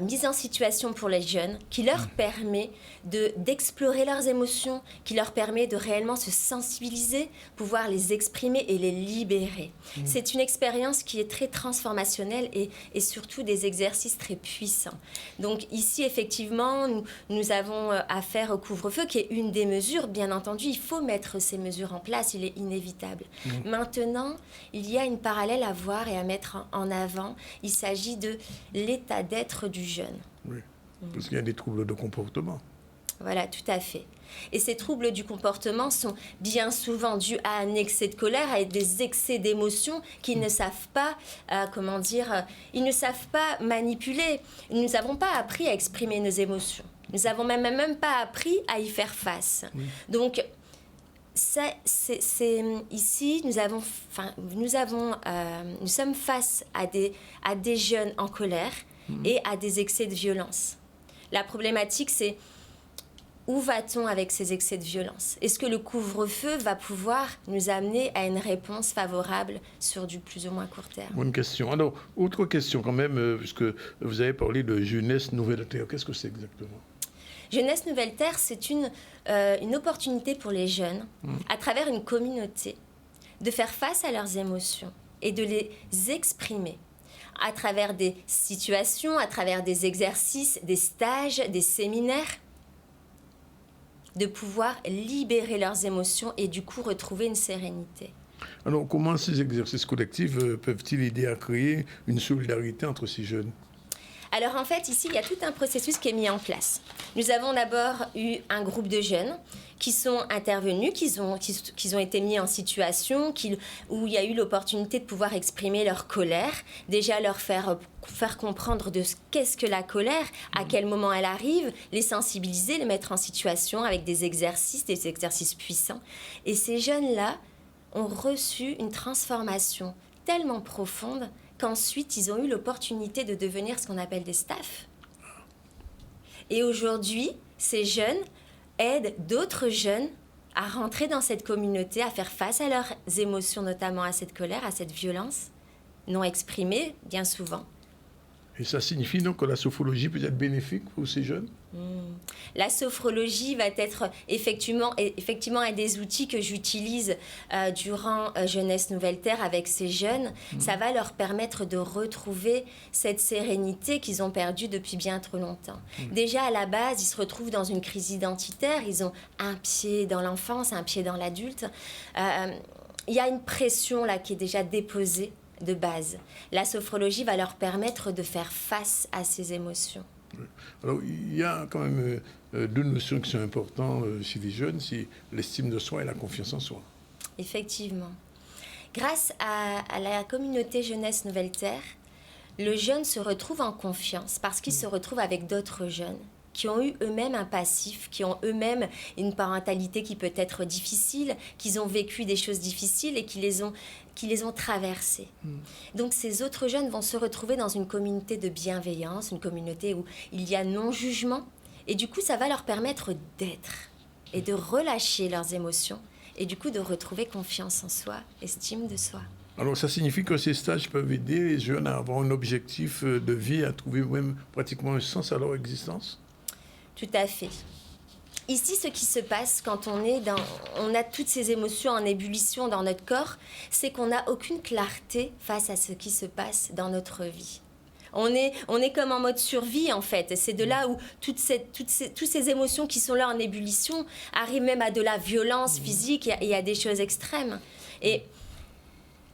G: mise en situation pour les jeunes qui leur permet d'explorer leurs émotions, qui leur permet de réellement se sensibiliser, pouvoir les exprimer et les libérer. C'est une expérience qui est très transformationnelle et surtout des exercices très puissants. Donc ici, effectivement, nous avons affaire au couvre-feu qui est une des mesures. Bien entendu, il faut mettre ces mesures en place, il est inévitable. Maintenant, il y a une parallèle à voir et à mettre en avant. Il s'agit de l'état d'être du jeune.
A: Oui, parce qu'il y a des troubles de comportement.
G: Voilà, tout à fait. Et ces troubles du comportement sont bien souvent dus à un excès de colère, à des excès d'émotions qu'ils ne savent pas, ils ne savent pas manipuler. Nous n'avons pas appris à exprimer nos émotions. Nous n'avons même pas appris à y faire face. Donc, Ici, nous sommes face à des jeunes en colère et à des excès de violence. La problématique, c'est où va-t-on avec ces excès de violence? Est-ce que le couvre-feu va pouvoir nous amener à une réponse favorable sur du plus ou moins court terme?
A: Bonne question. Alors, autre question quand même, puisque vous avez parlé de Jeunesse Nouvelle Terre. Qu'est-ce que c'est exactement?
G: Jeunesse Nouvelle Terre, c'est une opportunité pour les jeunes, à travers une communauté, de faire face à leurs émotions et de les exprimer à travers des situations, à travers des exercices, des stages, des séminaires, de pouvoir libérer leurs émotions et du coup retrouver une sérénité.
A: Alors, comment ces exercices collectifs peuvent-ils aider à créer une solidarité entre ces jeunes?
G: Alors en fait, ici, il y a tout un processus qui est mis en place. Nous avons d'abord eu un groupe de jeunes qui sont intervenus, qui ont été mis en situation, où il y a eu l'opportunité de pouvoir exprimer leur colère, déjà leur faire comprendre de qu'est-ce que la colère, à quel moment elle arrive, les sensibiliser, les mettre en situation avec des exercices puissants. Et ces jeunes-là ont reçu une transformation tellement profonde qu'ensuite, ils ont eu l'opportunité de devenir ce qu'on appelle des staffs. Et aujourd'hui, ces jeunes aident d'autres jeunes à rentrer dans cette communauté, à faire face à leurs émotions, notamment à cette colère, à cette violence non exprimée, bien souvent.
A: Et ça signifie donc que la sophrologie peut être bénéfique pour ces jeunes?
G: La sophrologie va être effectivement un des outils que j'utilise durant Jeunesse Nouvelle Terre avec ces jeunes. Ça va leur permettre de retrouver cette sérénité qu'ils ont perdue depuis bien trop longtemps. Déjà, à la base, ils se retrouvent dans une crise identitaire. Ils ont un pied dans l'enfance, un pied dans l'adulte. Il y a une pression là qui est déjà déposée de base. La sophrologie va leur permettre de faire face à ces émotions.
A: Alors, il y a quand même deux notions qui sont importantes chez les jeunes, c'est l'estime de soi et la confiance en soi.
G: Effectivement. Grâce à la communauté Jeunesse Nouvelle Terre, le jeune se retrouve en confiance parce qu'il se retrouve avec d'autres jeunes qui ont eu eux-mêmes un passif, qui ont eux-mêmes une parentalité qui peut être difficile, qui ont vécu des choses difficiles et qui les ont traversées. Donc ces autres jeunes vont se retrouver dans une communauté de bienveillance, une communauté où il y a non-jugement, et du coup ça va leur permettre d'être et de relâcher leurs émotions, et du coup de retrouver confiance en soi, estime de soi.
A: Alors ça signifie que ces stages peuvent aider les jeunes à avoir un objectif de vie, à trouver même pratiquement un sens à leur existence?
G: Tout à fait. Ici, ce qui se passe quand on a toutes ces émotions en ébullition dans notre corps, c'est qu'on n'a aucune clarté face à ce qui se passe dans notre vie. On est comme en mode survie, en fait. Et c'est de là où toutes ces émotions qui sont là en ébullition arrivent même à de la violence physique et à des choses extrêmes. Et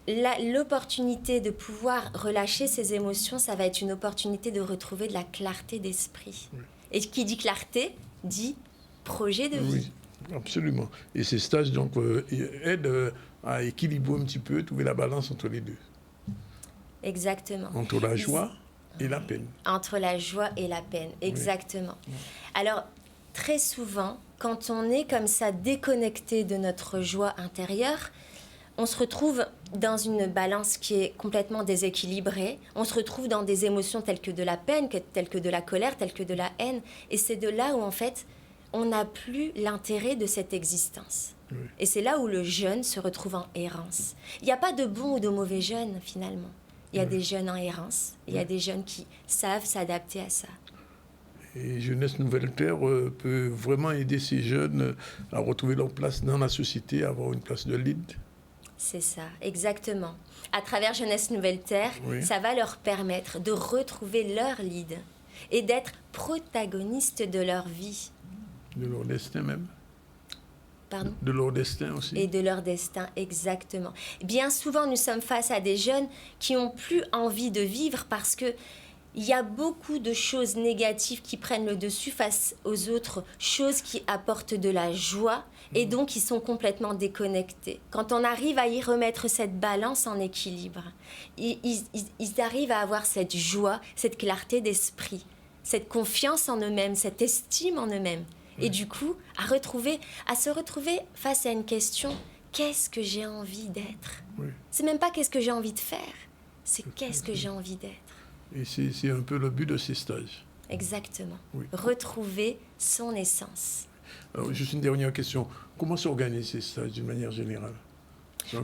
G: l'opportunité de pouvoir relâcher ces émotions, ça va être une opportunité de retrouver de la clarté d'esprit. Et qui dit clarté, dit projet de vie.
A: Oui, absolument. Et ces stages donc, aident à équilibrer un petit peu, trouver la balance entre les deux.
G: Exactement.
A: Entre la joie et la peine.
G: Entre la joie et la peine, exactement. Oui. Alors, très souvent, quand on est comme ça déconnecté de notre joie intérieure, on se retrouve dans une balance qui est complètement déséquilibrée. On se retrouve dans des émotions telles que de la peine, telles que de la colère, telles que de la haine. Et c'est de là où, en fait, on n'a plus l'intérêt de cette existence. Oui. Et c'est là où le jeune se retrouve en errance. Il n'y a pas de bon ou de mauvais jeunes, finalement. Il y a des jeunes en errance. Il y a des jeunes qui savent s'adapter à ça.
A: Et Jeunesse Nouvelle Terre peut vraiment aider ces jeunes à retrouver leur place dans la société, à avoir une place de lead.
G: C'est ça, exactement. À travers Jeunesse Nouvelle Terre, ça va leur permettre de retrouver leur lead et d'être protagonistes de leur vie.
A: De leur destin même.
G: Pardon ?
A: De leur destin aussi.
G: Et de leur destin, exactement. Bien souvent, nous sommes face à des jeunes qui n'ont plus envie de vivre parce que il y a beaucoup de choses négatives qui prennent le dessus face aux autres choses qui apportent de la joie et donc ils sont complètement déconnectés. Quand on arrive à y remettre cette balance en équilibre, ils arrivent à avoir cette joie, cette clarté d'esprit, cette confiance en eux-mêmes, cette estime en eux-mêmes. Et du coup, à se retrouver face à une question, qu'est-ce que j'ai envie d'être? C'est même pas qu'est-ce que j'ai envie de faire, c'est qu'est-ce que j'ai envie d'être.
A: Et c'est un peu le but de ces stages.
G: Exactement. Retrouver son essence.
A: Alors, juste une dernière question. Comment s'organisent ces stages d'une manière générale?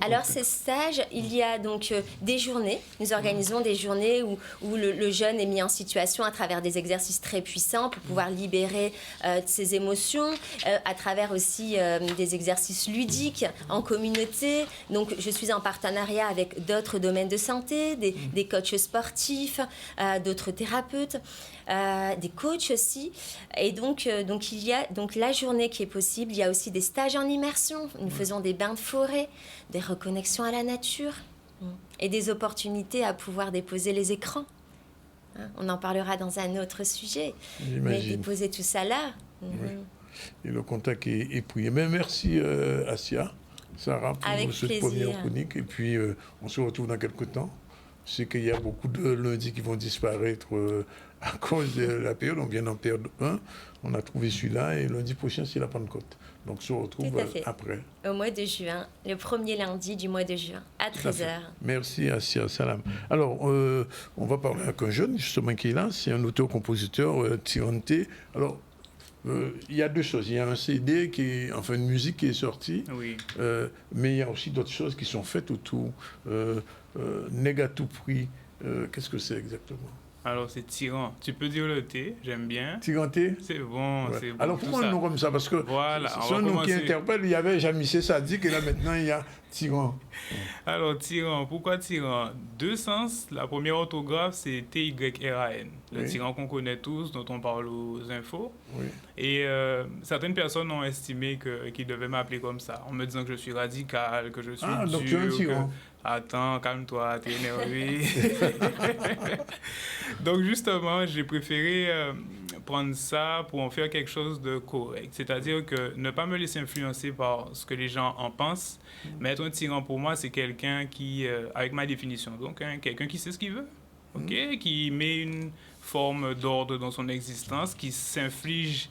G: Alors, ces stages, il y a donc des journées. Nous organisons des journées où le jeune est mis en situation à travers des exercices très puissants pour pouvoir libérer ses émotions, à travers aussi des exercices ludiques en communauté. Donc, je suis en partenariat avec d'autres domaines de santé, des coachs sportifs, d'autres thérapeutes, des coachs aussi. Et donc, il y a donc la journée qui est possible. Il y a aussi des stages en immersion. Nous faisons des bains de forêt, des reconnexions à la nature et des opportunités à pouvoir déposer les écrans. On en parlera dans un autre sujet. Mais déposer tout ça là.
A: Oui. Et le contact est pris. Mais merci Assia, Sarah, pour cette première chronique. Et puis, on se retrouve dans quelques temps. Je sais qu'il y a beaucoup de lundis qui vont disparaître à cause de la période. On vient d'en perdre un. On a trouvé celui-là et lundi prochain, c'est la Pentecôte. Donc, on se retrouve après.
G: Au mois de juin, le premier lundi du mois de juin, à 13h.
A: Merci, Assia Salam. Alors, on va parler avec un jeune, justement, qui est là. C'est un auteur-compositeur, Tirante. Alors, il y a deux choses. Il y a un CD, une musique qui est sortie.
H: Oui.
A: Mais il y a aussi d'autres choses qui sont faites autour. Nègre à tout prix. Qu'est-ce que c'est exactement?
H: Alors, c'est Tyran. Tu peux dire le T, j'aime bien.
A: Tyranté?
H: C'est bon,
A: ouais.
H: C'est bon.
A: Alors, pourquoi un nom comme ça? Parce que
H: voilà,
A: c'est un nom qui interpelle. Il y avait Jamissé Sadik et là, maintenant, il y a Tyran.
H: Alors, Tyran, pourquoi Tyran? Deux sens. La première orthographe, c'est T-Y-R-A-N. Le Tyran qu'on connaît tous, dont on parle aux infos.
A: Oui.
H: Et certaines personnes ont estimé qu'ils devaient m'appeler comme ça, en me disant que je suis radical, que je suis dur.
A: Donc tu es un tyran.
H: Attends, calme-toi, t'es énervé. Donc justement, j'ai préféré prendre ça pour en faire quelque chose de correct. C'est-à-dire que ne pas me laisser influencer par ce que les gens en pensent, mais être un tyran pour moi, c'est quelqu'un qui, avec ma définition, donc quelqu'un qui sait ce qu'il veut, qui met une forme d'ordre dans son existence, qui s'inflige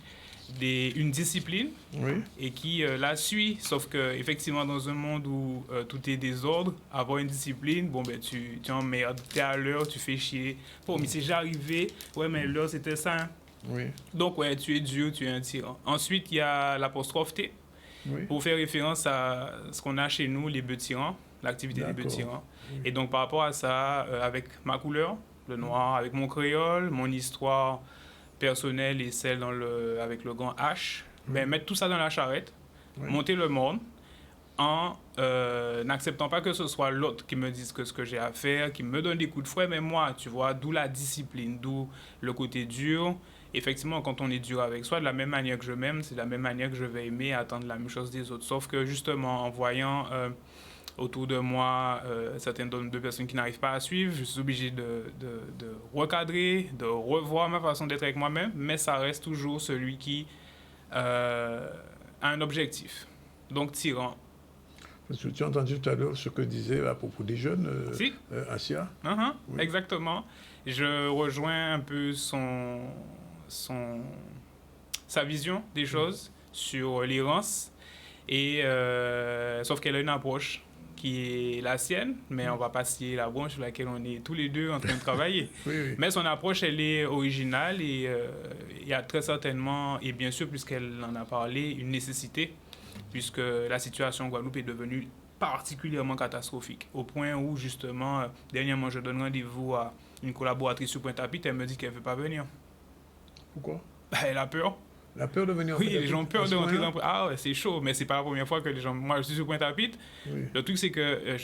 H: une discipline et qui la suit. Sauf qu'effectivement, dans un monde où tout est désordre, avoir une discipline, tu emmerdes, tu es à l'heure, tu fais chier. Bon, mais c'est déjà arrivé, ouais, mais l'heure c'était ça. Hein.
A: Oui.
H: Donc, ouais, tu es dur, tu es un tyran. Ensuite, il y a l'apostrophe T, pour faire référence à ce qu'on a chez nous, les bœufs tyrans, l'activité des bœufs tyrans. Et donc, par rapport à ça, avec ma couleur, le noir, avec mon créole, mon histoire personnelle et celle avec le grand H, mettre tout ça dans la charrette, monter le monde en n'acceptant pas que ce soit l'autre qui me dise ce que j'ai à faire, qui me donne des coups de fouet, mais moi, tu vois, d'où la discipline, d'où le côté dur. Effectivement, quand on est dur avec soi, de la même manière que je m'aime, c'est de la même manière que je vais aimer attendre la même chose des autres. Sauf que justement, en voyant autour de moi certaines de personnes qui n'arrivent pas à suivre, je suis obligé de recadrer, de revoir ma façon d'être avec moi-même, mais ça reste toujours celui qui a un objectif. Donc, tyran.
A: Parce que tu as entendu tout à l'heure ce que disait à propos des jeunes, Assia.
H: Oui. Exactement. Je rejoins un peu sa vision des choses sur l'errance, sauf qu'elle a une approche qui est la sienne, mais on va pas scier la branche sur laquelle on est tous les deux en train de travailler. Mais son approche, elle est originale et il y a très certainement, et bien sûr, puisqu'elle en a parlé, une nécessité, puisque la situation en Guadeloupe est devenue particulièrement catastrophique, au point où, justement, dernièrement, je donne rendez-vous à une collaboratrice sur Pointe-à-Pitre, elle me dit qu'elle ne veut pas venir.
A: Pourquoi?
H: Elle a peur.
A: La peur de venir.
H: Oui, les gens ont peur de rentrer dans... Ah ouais, c'est chaud, mais c'est pas la première fois que les gens... Moi, je suis sur Pointe-à-Pitre. Le truc, c'est que,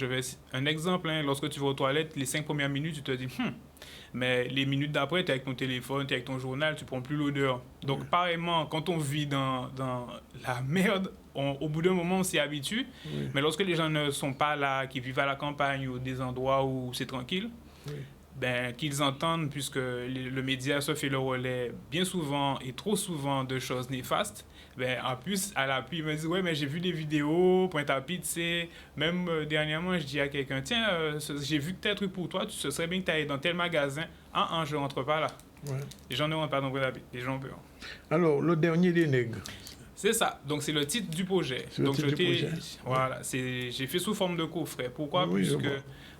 H: un exemple, lorsque tu vas aux toilettes, les 5 premières minutes, tu te dis, mais les minutes d'après, tu es avec ton téléphone, tu es avec ton journal, tu prends plus l'odeur. Donc, pareillement, quand on vit dans la merde, au bout d'un moment, on s'y habitue. Mais lorsque les gens ne sont pas là, qui vivent à la campagne ou des endroits où c'est tranquille, qu'ils entendent, puisque le média se fait le relais bien souvent et trop souvent de choses néfastes, en plus, à l'appui, ils me disent « Ouais, mais j'ai vu des vidéos, Pointe-à-Pitre, c'est... » Même dernièrement, je dis à quelqu'un « Tiens, j'ai vu que tel truc pour toi, ce serait bien que tu ailles dans tel magasin. » Je ne rentre pas là.
A: Ouais.
H: Les gens n'auront pas nombreux d'habits, les gens peuvent.
A: Alors, le dernier des nègres.
H: C'est ça, donc c'est le titre du projet. Donc voilà, j'ai fait sous forme de coffret. Pourquoi?
A: Oui,
H: puisque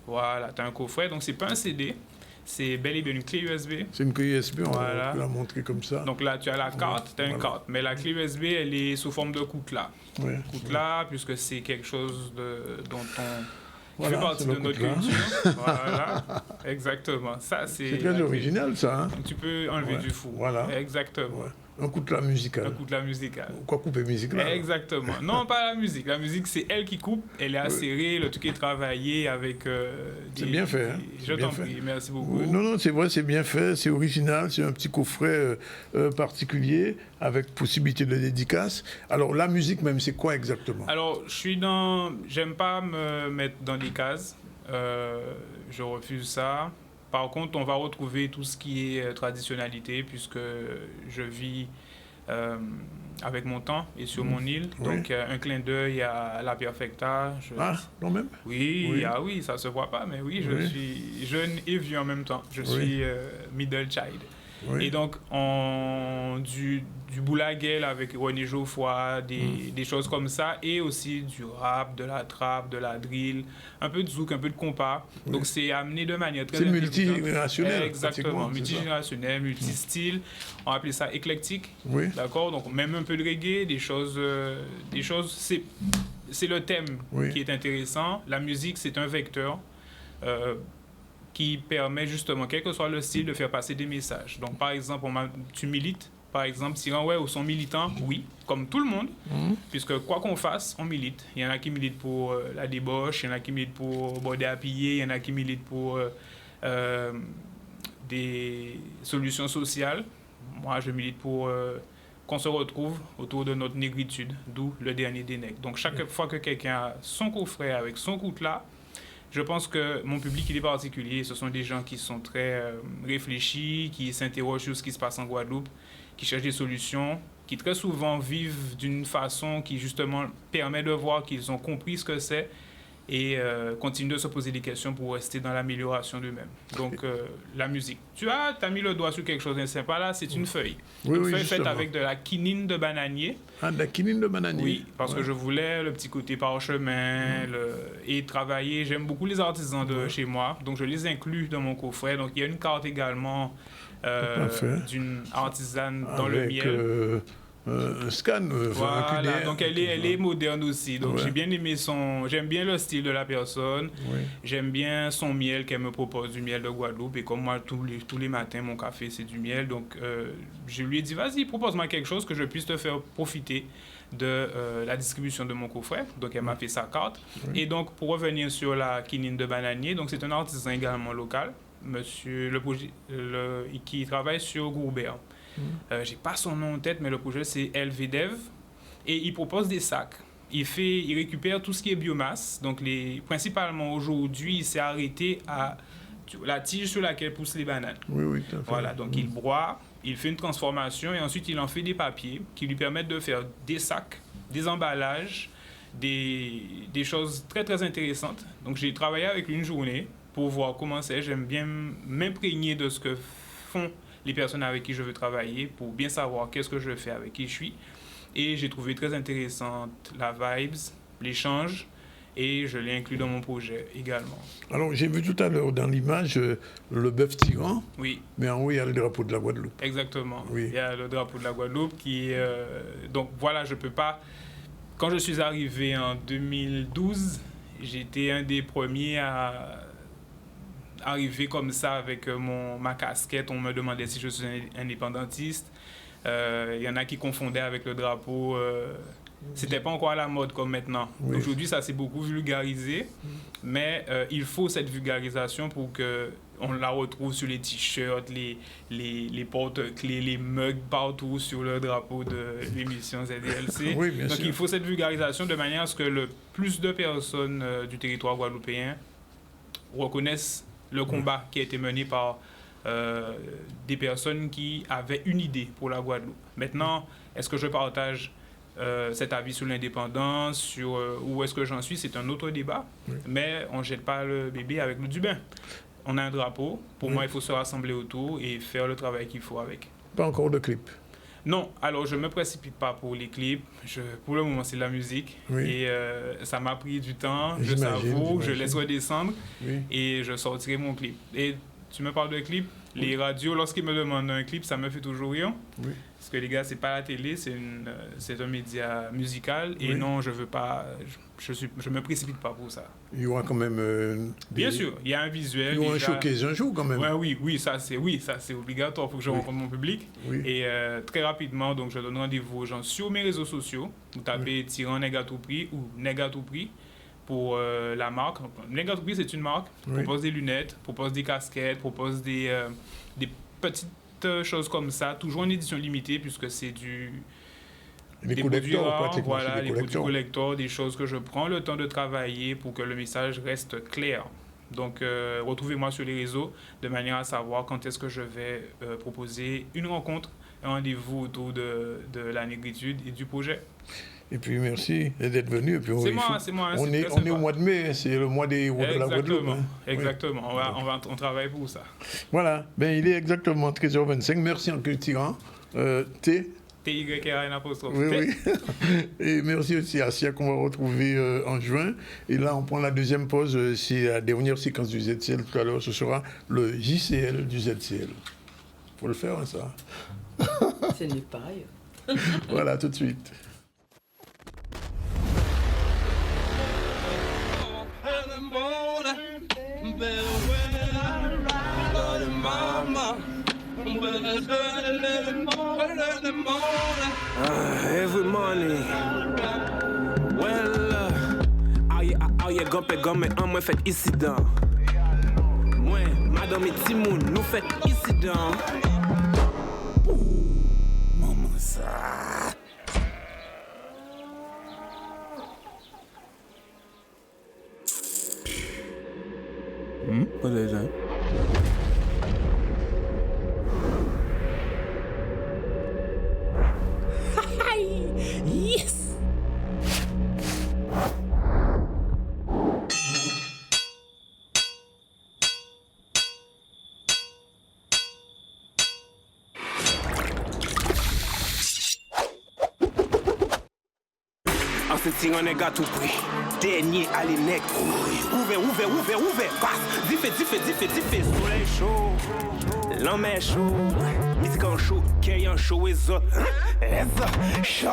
H: voilà, tu as un coffret, donc c'est pas un CD, c'est bel et bien une clé USB.
A: C'est une clé USB, on va la montrer comme ça.
H: Donc là, tu as la carte, tu as une carte, mais la clé USB, elle est sous forme de coutelas.
A: Ouais.
H: Coutelas, puisque c'est quelque chose dont on
A: Voilà,
H: fait partie de notre culture. Voilà, exactement. Ça, c'est
A: très original, ça. Hein?
H: Tu peux enlever du four.
A: Voilà.
H: Exactement.
A: Ouais. Un coutelas musical.
H: Un coutelas musical.
A: Quoi couper musique là?
H: Exactement. Non, pas la musique. La musique, c'est elle qui coupe. Elle est acérée, le truc est travaillé avec
A: c'est bien fait. Hein?
H: Je t'en prie, merci beaucoup.
A: Non, c'est vrai, c'est bien fait, c'est original, c'est un petit coffret particulier avec possibilité de dédicace. Alors, la musique même, c'est quoi exactement?
H: Alors, j'aime pas me mettre dans des cases. Je refuse ça. Par contre, on va retrouver tout ce qui est traditionnalité, puisque je vis avec mon temps et sur mon île.
A: Oui.
H: Donc, un clin d'œil à la Perfecta.
A: Non même?
H: Oui, ça se voit pas, mais oui, je suis jeune et vieux en même temps. Je suis middle child. Oui. Et donc, du boulaguel avec René Geoffroy, des choses comme ça, et aussi du rap, de la trap, de la drill, un peu de zouk, un peu de compas. Oui. Donc, c'est amené de manière très...
A: C'est multigénérationnel.
H: Exactement, multigénérationnel, multistyle. On appelait ça éclectique.
A: Oui.
H: D'accord? Donc, même un peu de reggae, des choses c'est le thème qui est intéressant. La musique, c'est un vecteur. Qui permet justement, quel que soit le style, de faire passer des messages. Donc, par exemple, tu milites, par exemple, ou sont militants, oui, comme tout le monde, puisque quoi qu'on fasse, on milite. Il y en a qui militent pour la débauche, il y en a qui militent pour border à piller, il y en a qui militent pour des solutions sociales. Moi, je milite pour qu'on se retrouve autour de notre négritude, d'où le dernier des nègres. Donc, chaque fois que quelqu'un a son coffret avec son coutelas, je pense que mon public, il est particulier. Ce sont des gens qui sont très réfléchis, qui s'interrogent sur ce qui se passe en Guadeloupe, qui cherchent des solutions, qui très souvent vivent d'une façon qui, justement, permet de voir qu'ils ont compris ce que c'est et continuent de se poser des questions pour rester dans l'amélioration d'eux-mêmes. Donc, la musique. Tu as mis le doigt sur quelque chose de sympa, là, c'est une feuille. Une feuille faite avec de la quinine de bananier.
A: Ah, de la quinine de bananier.
H: Oui, parce que je voulais le petit côté parchemin et travailler. J'aime beaucoup les artisans de chez moi, donc je les inclus dans mon coffret. Donc, il y a une carte également d'une artisane dans le miel.
A: Un scan.
H: Voilà, donc elle est moderne aussi. Donc j'ai bien aimé j'aime bien le style de la personne. J'aime bien son miel qu'elle me propose, du miel de Guadeloupe. Et comme moi, tous les matins, mon café, c'est du miel. Donc je lui ai dit, vas-y, propose-moi quelque chose que je puisse te faire profiter de la distribution de mon coffret. Donc elle m'a fait sa carte. Et donc pour revenir sur la quinine de bananier, donc c'est un artisan également local, monsieur qui travaille sur Gourbert. J'ai pas son nom en tête, mais le projet c'est LVDev et il propose des sacs. Il récupère tout ce qui est biomasse. Donc principalement aujourd'hui, il s'est arrêté à la tige sur laquelle poussent les bananes.
A: Oui, tout à fait.
H: Voilà, donc il broie, il fait une transformation et ensuite il en fait des papiers qui lui permettent de faire des sacs, des emballages, des choses très très intéressantes. Donc j'ai travaillé avec lui une journée pour voir comment c'est. J'aime bien m'imprégner de ce que font les personnes avec qui je veux travailler pour bien savoir qu'est-ce que je fais, avec qui je suis. Et j'ai trouvé très intéressante la vibes, l'échange, et je l'ai inclus dans mon projet également.
A: Alors, j'ai vu tout à l'heure dans l'image le bœuf tyran.
H: Oui.
A: Mais en haut, il y a le drapeau de la Guadeloupe.
H: Exactement.
A: Oui.
H: Il y a le drapeau de la Guadeloupe qui... donc voilà, je peux pas... Quand je suis arrivé en 2012, j'étais un des premiers à arrivé comme ça avec ma casquette. On me demandait si je suis un indépendantiste. Il y en a qui confondaient avec le drapeau. C'était pas encore à la mode comme maintenant. Oui. Aujourd'hui, ça s'est beaucoup vulgarisé, mais il faut cette vulgarisation pour qu'on la retrouve sur les t-shirts, les porte-clés, les mugs partout sur le drapeau de l'émission ZDLC.
A: Oui, bien
H: Donc
A: sûr.
H: il faut cette vulgarisation de manière à ce que le plus de personnes du territoire guadeloupéen reconnaissent le combat qui a été mené par des personnes qui avaient une idée pour la Guadeloupe. Maintenant, est-ce que je partage cet avis sur l'indépendance, sur où est-ce que j'en suis, c'est un autre débat, mais on ne jette pas le bébé avec l'eau du bain. on a un drapeau. Pour moi, il faut se rassembler autour et faire le travail qu'il faut avec.
A: Pas encore de clip?
H: Non, alors je ne me précipite pas pour les clips. Pour le moment, c'est de la musique. Oui. Et ça m'a pris du temps. Je savoure, je laisse redescendre et je sortirai mon clip. Et tu me parles de clip? Les radios, lorsqu'ils me demandent un clip, ça me fait toujours rire. Oui. Parce que les gars, c'est pas la télé, c'est un média musical. Et non, je veux pas, je me précipite pas pour ça.
A: Il y aura quand même.
H: Bien sûr, il y a un visuel.
A: Il y aura un showcase un jour quand même.
H: Oui, ça c'est obligatoire pour que je rencontre mon public. Oui. Et très rapidement, donc je donne rendez-vous aux gens sur mes réseaux sociaux. Vous tapez Tyran Nègre à tout prix ou Nègre à tout prix. Pour la marque. Nègre à tout prix, c'est une marque. Propose des lunettes, propose des casquettes, propose des petites choses comme ça, toujours en édition limitée, puisque c'est
A: des produits rares,
H: voilà, les produits collector, des choses que je prends le temps de travailler pour que le message reste clair. Donc, retrouvez-moi sur les réseaux de manière à savoir quand est-ce que je vais proposer une rencontre, un rendez-vous autour de la négritude et du projet.
A: Et puis merci d'être venu.
H: C'est moi.
A: On est au mois de mai, c'est le mois des de la Guadeloupe. Hein.
H: Exactement, on travaille pour ça.
A: Voilà, il est exactement 13h25. Merci encore Tyran.
H: TYRN apostrophe.
A: Oui. Et merci aussi à Sia qu'on va retrouver en juin. Et là, on prend la deuxième pause. C'est la dernière séquence du ZCL. Tout à l'heure, ce sera le JCL du ZCL. Faut le faire, hein, ça.
K: C'est nulle part ailleurs.
A: Voilà, tout de suite.
L: Every morning, aye gompe gomme an mwen fèt incident. Mwen, madame et Timoun, nou fèt incident. Maman ça. What is that? Yes! En se tirant nègre à tout prix. Dernier à l'élec. Ouvert. Passe. Diffé. Soleil chaud. L'homme chaud. Musique en chaud. Kay en chaud. Et ça. Chaud.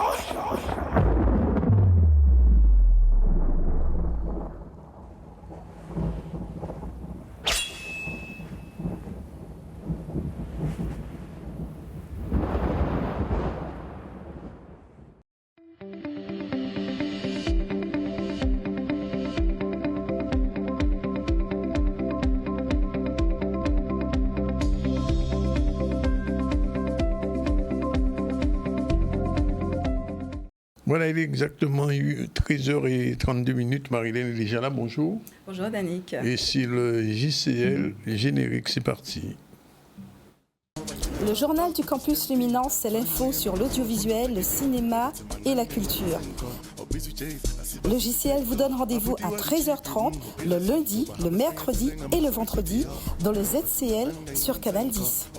A: Voilà, il est exactement 13h32. Marilène est déjà là, bonjour.
M: Bonjour Danick.
A: Et c'est le JCL, générique, c'est parti.
M: Le journal du campus Luminance, c'est l'info sur l'audiovisuel, le cinéma et la culture. Le JCL vous donne rendez-vous à 13h30 le lundi, le mercredi et le vendredi dans le ZCL sur Canal 10.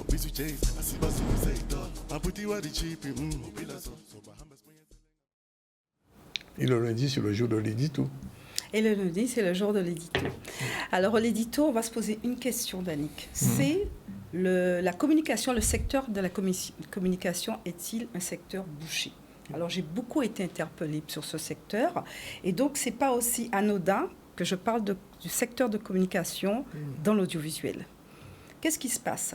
A: Et le lundi, c'est le jour de l'édito.
M: Et le lundi, c'est le jour de l'édito. Alors, l'édito, on va se poser une question, Danick. C'est la communication, le secteur de la communication est-il un secteur bouché? Alors, j'ai beaucoup été interpellée sur ce secteur. Et donc, ce n'est pas aussi anodin que je parle du secteur de communication dans l'audiovisuel. Qu'est-ce qui se passe?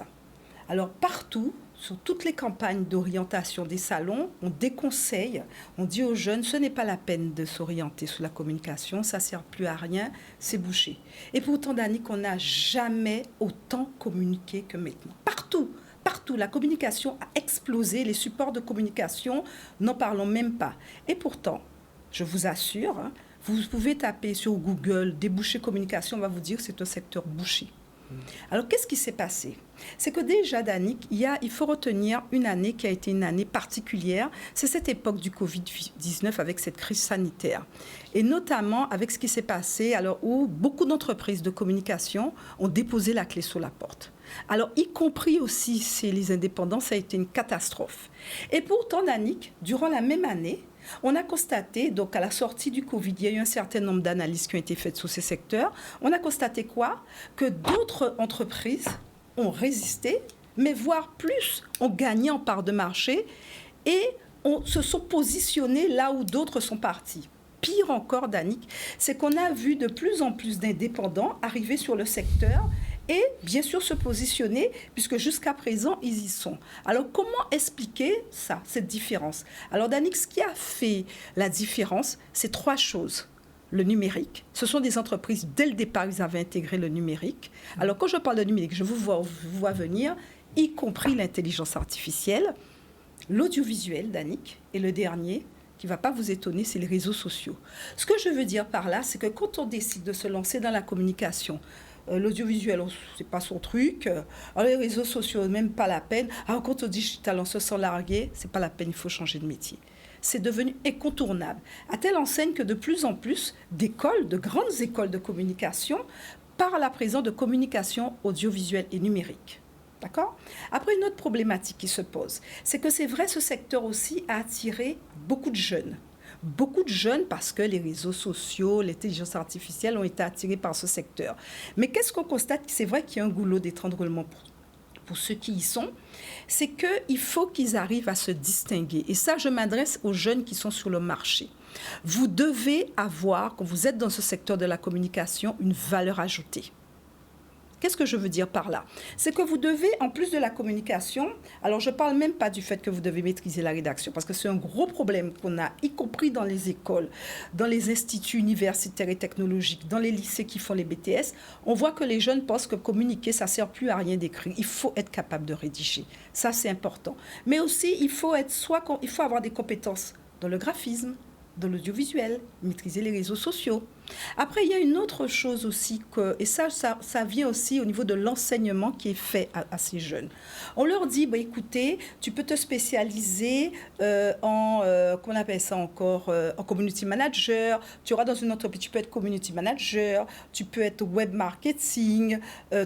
M: Alors, partout, sur toutes les campagnes d'orientation des salons, on déconseille, on dit aux jeunes, ce n'est pas la peine de s'orienter sur la communication, ça ne sert plus à rien, c'est bouché. Et pourtant, Danick, on n'a jamais autant communiqué que maintenant. Partout, la communication a explosé, les supports de communication, n'en parlons même pas. Et pourtant, je vous assure, vous pouvez taper sur Google, débouché communication, on va vous dire que c'est un secteur bouché. Alors, qu'est-ce qui s'est passé? C'est que déjà, Danick, il faut retenir une année qui a été une année particulière. C'est cette époque du Covid-19 avec cette crise sanitaire. Et notamment avec ce qui s'est passé, alors où beaucoup d'entreprises de communication ont déposé la clé sur la porte. Alors, y compris aussi chez les indépendants, ça a été une catastrophe. Et pourtant, Danick, durant la même année, on a constaté, donc à la sortie du Covid, il y a eu un certain nombre d'analyses qui ont été faites sur ces secteurs. On a constaté quoi? Que d'autres entreprises ont résisté, mais voire plus, ont gagné en part de marché et se sont positionnés là où d'autres sont partis. Pire encore, Danick, c'est qu'on a vu de plus en plus d'indépendants arriver sur le secteur et bien sûr se positionner, puisque jusqu'à présent, ils y sont. Alors, comment expliquer ça, cette différence? Alors, Danick, ce qui a fait la différence, c'est 3 choses. Le numérique, ce sont des entreprises, dès le départ, ils avaient intégré le numérique. Alors, quand je parle de numérique, je vous vois venir, y compris l'intelligence artificielle, l'audiovisuel, Danick, et le dernier, qui ne va pas vous étonner, c'est les réseaux sociaux. Ce que je veux dire par là, c'est que quand on décide de se lancer dans la communication, l'audiovisuel, c'est pas son truc. Alors les réseaux sociaux, même pas la peine. Alors quand on dit digital, on se sent largué, c'est pas la peine, il faut changer de métier. C'est devenu incontournable. À telle enseigne que de plus en plus d'écoles, de grandes écoles de communication, parlent à présent de communication audiovisuelle et numérique. D'accord? Après, une autre problématique qui se pose, c'est que c'est vrai, ce secteur aussi a attiré beaucoup de jeunes. Beaucoup de jeunes parce que les réseaux sociaux, l'intelligence artificielle ont été attirés par ce secteur. Mais qu'est-ce qu'on constate? C'est vrai qu'il y a un goulot d'étranglement pour ceux qui y sont. C'est qu'il faut qu'ils arrivent à se distinguer. Et ça, je m'adresse aux jeunes qui sont sur le marché. Vous devez avoir, quand vous êtes dans ce secteur de la communication, une valeur ajoutée. Qu'est-ce que je veux dire par là? C'est que vous devez, en plus de la communication, alors je ne parle même pas du fait que vous devez maîtriser la rédaction, parce que c'est un gros problème qu'on a, y compris dans les écoles, dans les instituts universitaires et technologiques, dans les lycées qui font les BTS. On voit que les jeunes pensent que communiquer, ça ne sert plus à rien d'écrire. Il faut être capable de rédiger. Ça, c'est important. Mais aussi, il faut avoir des compétences dans le graphisme, dans l'audiovisuel, maîtriser les réseaux sociaux. Après, il y a une autre chose aussi, et ça vient aussi au niveau de l'enseignement qui est fait à ces jeunes. On leur dit, écoutez, tu peux te spécialiser comment on appelle ça encore, en community manager, tu auras dans une entreprise, tu peux être community manager, tu peux être web marketing,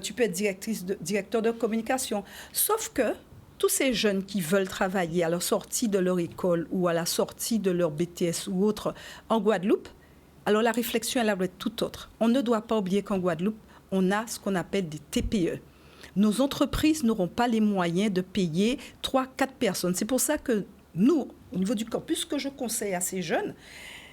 M: tu peux être directeur de communication. Sauf que tous ces jeunes qui veulent travailler à la sortie de leur école ou à la sortie de leur BTS ou autre en Guadeloupe, alors la réflexion, elle va être tout autre. On ne doit pas oublier qu'en Guadeloupe, on a ce qu'on appelle des TPE. Nos entreprises n'auront pas les moyens de payer 3-4 personnes. C'est pour ça que nous, au niveau du campus, ce que je conseille à ces jeunes,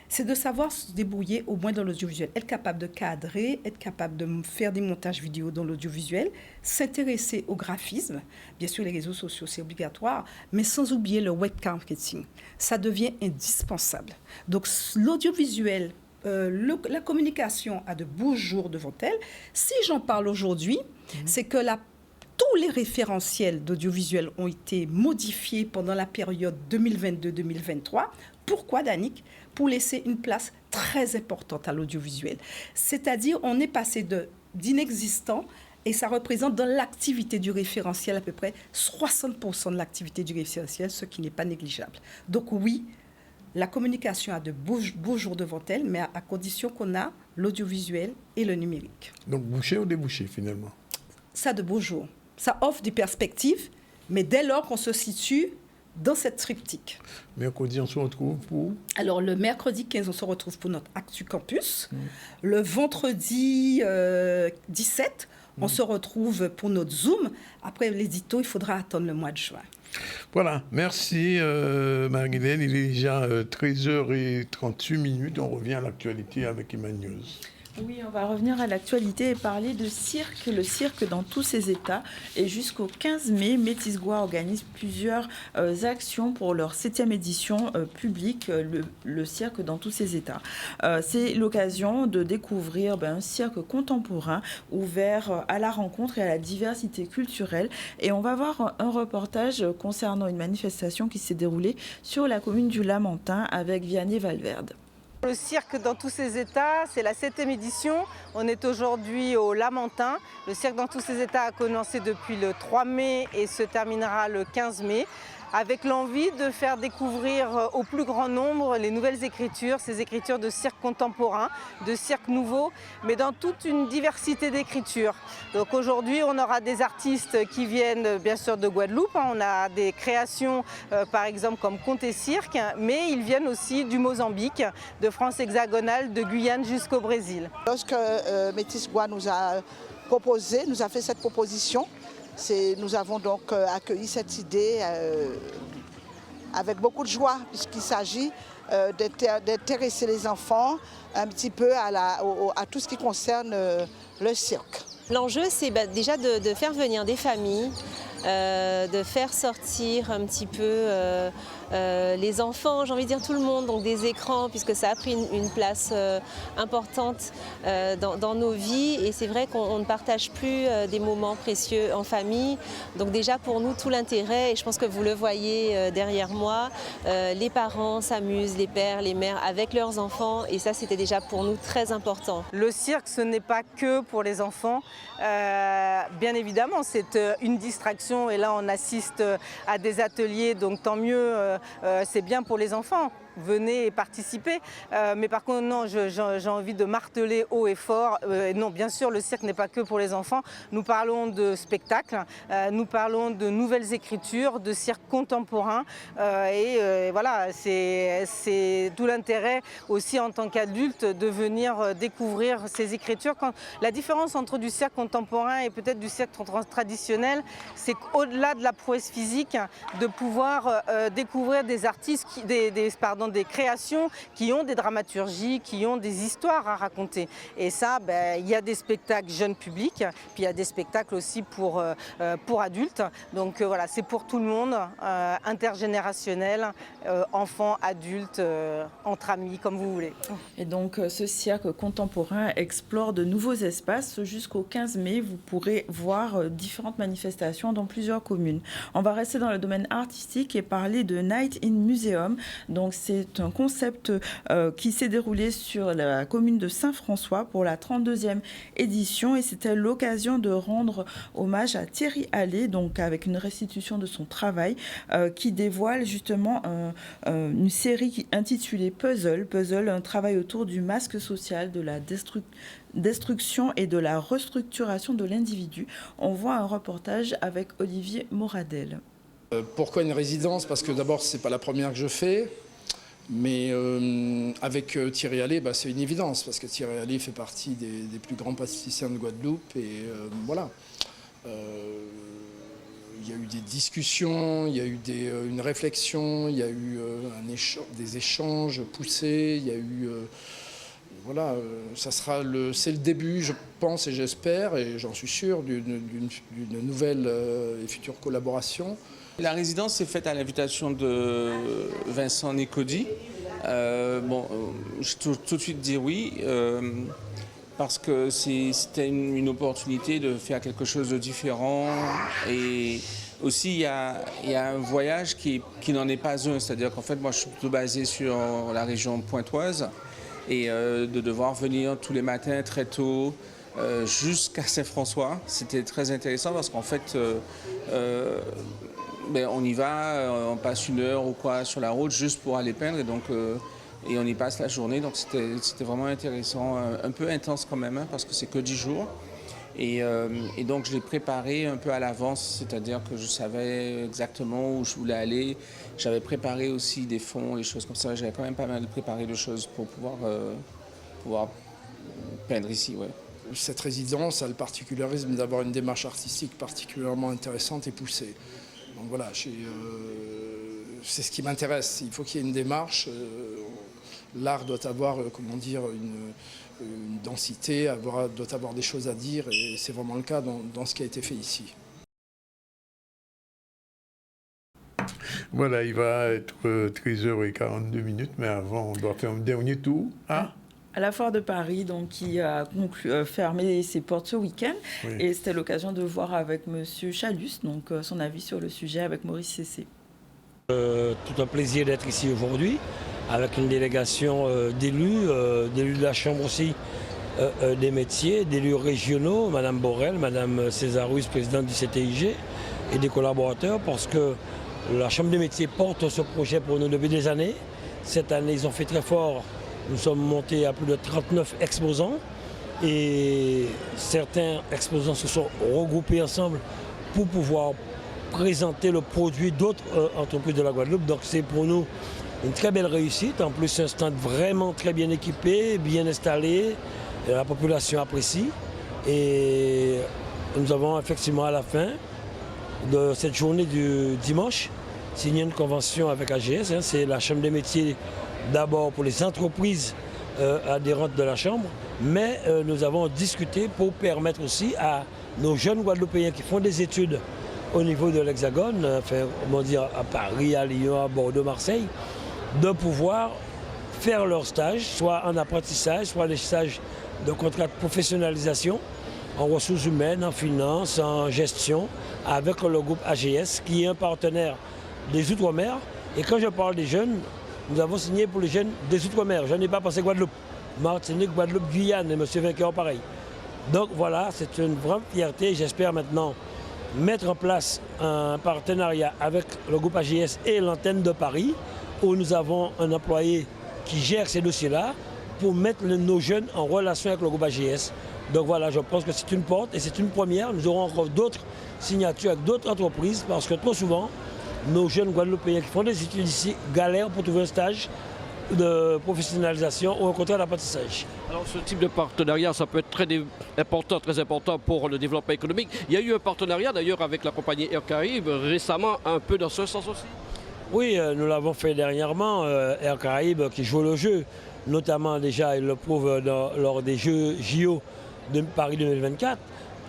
M: c'est de savoir se débrouiller au moins dans l'audiovisuel, être capable de cadrer, être capable de faire des montages vidéo dans l'audiovisuel, s'intéresser au graphisme. Bien sûr, les réseaux sociaux, c'est obligatoire, mais sans oublier le web marketing. Ça devient indispensable. Donc, l'audiovisuel, la communication a de beaux jours devant elle. Si j'en parle aujourd'hui, c'est que tous les référentiels d'audiovisuel ont été modifiés pendant la période 2022-2023. Pourquoi, Danick? Pour laisser une place très importante à l'audiovisuel. C'est-à-dire, on est passé d'inexistant et ça représente dans l'activité du référentiel à peu près 60% de l'activité du référentiel, ce qui n'est pas négligeable. Donc oui, la communication a de beaux jours devant elle, mais à condition qu'on a l'audiovisuel et le numérique.
A: Donc bouché ou débouché finalement? Ça
M: a de beaux jours. Ça offre des perspectives, mais dès lors qu'on se situe dans cette triptyque.
A: Mercredi, on se retrouve pour?
M: Alors, le mercredi 15, on se retrouve pour notre Actu Campus. Le vendredi 17, on se retrouve pour notre Zoom. Après l'édito, il faudra attendre le mois de juin.
A: Voilà, merci Marie-Hélène. Il est déjà 13h38. On revient à l'actualité avec Emmanuel.
B: Oui, on va revenir à l'actualité et parler de cirque, le cirque dans tous ses états. Et jusqu'au 15 mai, Métis-Gwa organise plusieurs actions pour leur 7e édition publique, le cirque dans tous ses états. C'est l'occasion de découvrir un cirque contemporain ouvert à la rencontre et à la diversité culturelle. Et on va voir un reportage concernant une manifestation qui s'est déroulée sur la commune du Lamentin avec Vianney Valverde.
N: Le cirque dans tous ses états, c'est la 7e édition. On est aujourd'hui au Lamentin. Le cirque dans tous ses états a commencé depuis le 3 mai et se terminera le 15 mai. Avec l'envie de faire découvrir au plus grand nombre les nouvelles écritures, ces écritures de cirque contemporain, de cirque nouveau, mais dans toute une diversité d'écritures. Donc aujourd'hui, on aura des artistes qui viennent bien sûr de Guadeloupe, on a des créations par exemple comme Conte et Cirque, mais ils viennent aussi du Mozambique, de France hexagonale, de Guyane jusqu'au Brésil.
O: Lorsque Métis Gua nous a fait cette proposition, nous avons donc accueilli cette idée avec beaucoup de joie, puisqu'il s'agit d'intéresser les enfants un petit peu à tout ce qui concerne le cirque.
P: L'enjeu, c'est déjà de faire venir des familles, de faire sortir un petit peu les enfants, j'ai envie de dire tout le monde, donc des écrans, puisque ça a pris une place importante dans nos vies. Et c'est vrai qu'on ne partage plus des moments précieux en famille. Donc déjà pour nous, tout l'intérêt, et je pense que vous le voyez derrière moi, les parents s'amusent, les pères, les mères, avec leurs enfants. Et ça, c'était déjà pour nous très important.
N: Le cirque, ce n'est pas que pour les enfants. Bien évidemment, c'est une distraction. Et là, on assiste à des ateliers, donc tant mieux, c'est bien pour les enfants. Venez et participez. Mais par contre, non, j'ai envie de marteler haut et fort. Non, bien sûr, le cirque n'est pas que pour les enfants. Nous parlons de spectacles, nous parlons de nouvelles écritures, de cirque contemporain. Voilà, c'est tout l'intérêt aussi en tant qu'adulte de venir découvrir ces écritures. La différence entre du cirque contemporain et peut-être du cirque traditionnel, c'est qu'au-delà de la prouesse physique, de pouvoir découvrir des artistes, des créations qui ont des dramaturgies, qui ont des histoires à raconter. Et ça, il y a des spectacles jeunes publics, puis il y a des spectacles aussi pour adultes. Donc voilà, c'est pour tout le monde, intergénérationnel, enfants, adultes, entre amis, comme vous voulez.
B: Et donc ce cirque contemporain explore de nouveaux espaces. Jusqu'au 15 mai, vous pourrez voir différentes manifestations dans plusieurs communes. On va rester dans le domaine artistique et parler de Night in Museum. Donc c'est un concept qui s'est déroulé sur la commune de Saint-François pour la 32e édition, et c'était l'occasion de rendre hommage à Thierry Allais, donc avec une restitution de son travail qui dévoile justement une série intitulée Puzzle, un travail autour du masque social, de la destruction et de la restructuration de l'individu. On voit un reportage avec Olivier Moradel.
Q: Pourquoi une résidence? Parce que d'abord, c'est pas la première que je fais. Mais avec Thierry Allais, c'est une évidence, parce que Thierry Allais fait partie des plus grands plasticiens de Guadeloupe. Et voilà. Il y a eu des discussions, il y a eu une réflexion, il y a eu des échanges poussés, il y a eu... voilà, c'est le début, je pense et j'espère, et j'en suis sûr, d'une nouvelle et future collaboration.
R: La résidence s'est faite à l'invitation de Vincent Nicodi. Je tout de suite dire oui, parce que c'était une opportunité de faire quelque chose de différent. Et aussi, il y a un voyage qui n'en est pas un. C'est-à-dire qu'en fait, moi, je suis plutôt basé sur la région pointoise. Et de devoir venir tous les matins très tôt jusqu'à Saint-François, c'était très intéressant parce qu'en fait... on y va, on passe 1 heure ou quoi sur la route juste pour aller peindre et on y passe la journée. Donc c'était vraiment intéressant, un peu intense quand même, parce que c'est que 10 jours. Et donc je l'ai préparé un peu à l'avance, c'est-à-dire que je savais exactement où je voulais aller. J'avais préparé aussi des fonds, des choses comme ça. J'avais quand même pas mal préparé de choses pour pouvoir peindre ici. Ouais.
Q: Cette résidence a le particularisme d'avoir une démarche artistique particulièrement intéressante et poussée. Donc voilà, c'est ce qui m'intéresse. Il faut qu'il y ait une démarche. L'art doit avoir, une densité, doit avoir des choses à dire, et c'est vraiment le cas dans ce qui a été fait ici.
A: Voilà, il va être 13h42, mais avant, on doit faire un dernier tour.
B: À la Foire de Paris, donc, qui a fermé ses portes ce week-end. Oui. Et c'était l'occasion de voir avec M. Chalus donc, son avis sur le sujet avec Maurice Cessé.
S: Tout un plaisir d'être ici aujourd'hui. avec une délégation d'élus de la Chambre aussi des métiers, d'élus régionaux, Mme Borel, Mme César Ruiz, présidente du CTIG, et des collaborateurs, parce que la Chambre des métiers porte ce projet pour nous depuis des années. Cette année, ils ont fait très fort. Nous sommes montés à plus de 39 exposants et certains exposants se sont regroupés ensemble pour pouvoir présenter le produit d'autres entreprises de la Guadeloupe. Donc c'est pour nous une très belle réussite. En plus, un stand vraiment très bien équipé, bien installé. La population apprécie. Et nous avons effectivement à la fin de cette journée du dimanche signé une convention avec AGS. C'est la Chambre des métiers d'abord pour les entreprises adhérentes de la Chambre, mais nous avons discuté pour permettre aussi à nos jeunes Guadeloupéens qui font des études au niveau de l'Hexagone, on va dire à Paris, à Lyon, à Bordeaux, Marseille, de pouvoir faire leur stage, soit en apprentissage, soit des stages de contrat de professionnalisation en ressources humaines, en finance, en gestion, avec le groupe AGS, qui est un partenaire des Outre-mer. Et quand je parle des jeunes, nous avons signé pour les jeunes des Outre-mer. Je n'ai pas pensé Guadeloupe, Martinique, Guadeloupe, Guyane, et M. Vainqueur pareil. Donc voilà, c'est une grande fierté. J'espère maintenant mettre en place un partenariat avec le groupe AGS et l'antenne de Paris, où nous avons un employé qui gère ces dossiers-là, pour mettre nos jeunes en relation avec le groupe AGS. Donc voilà, je pense que c'est une porte et c'est une première. Nous aurons encore d'autres signatures avec d'autres entreprises, parce que trop souvent, nos jeunes Guadeloupéens qui font des études ici galèrent pour trouver un stage de professionnalisation ou un contrat d'apprentissage.
T: Alors ce type de partenariat, ça peut être très important pour le développement économique. Il y a eu un partenariat d'ailleurs avec la compagnie Air Caraïbes récemment, un peu dans ce sens aussi.
S: Oui, nous l'avons fait dernièrement, Air Caraïbes qui joue le jeu, notamment déjà, il le prouve lors des Jeux JO de Paris 2024.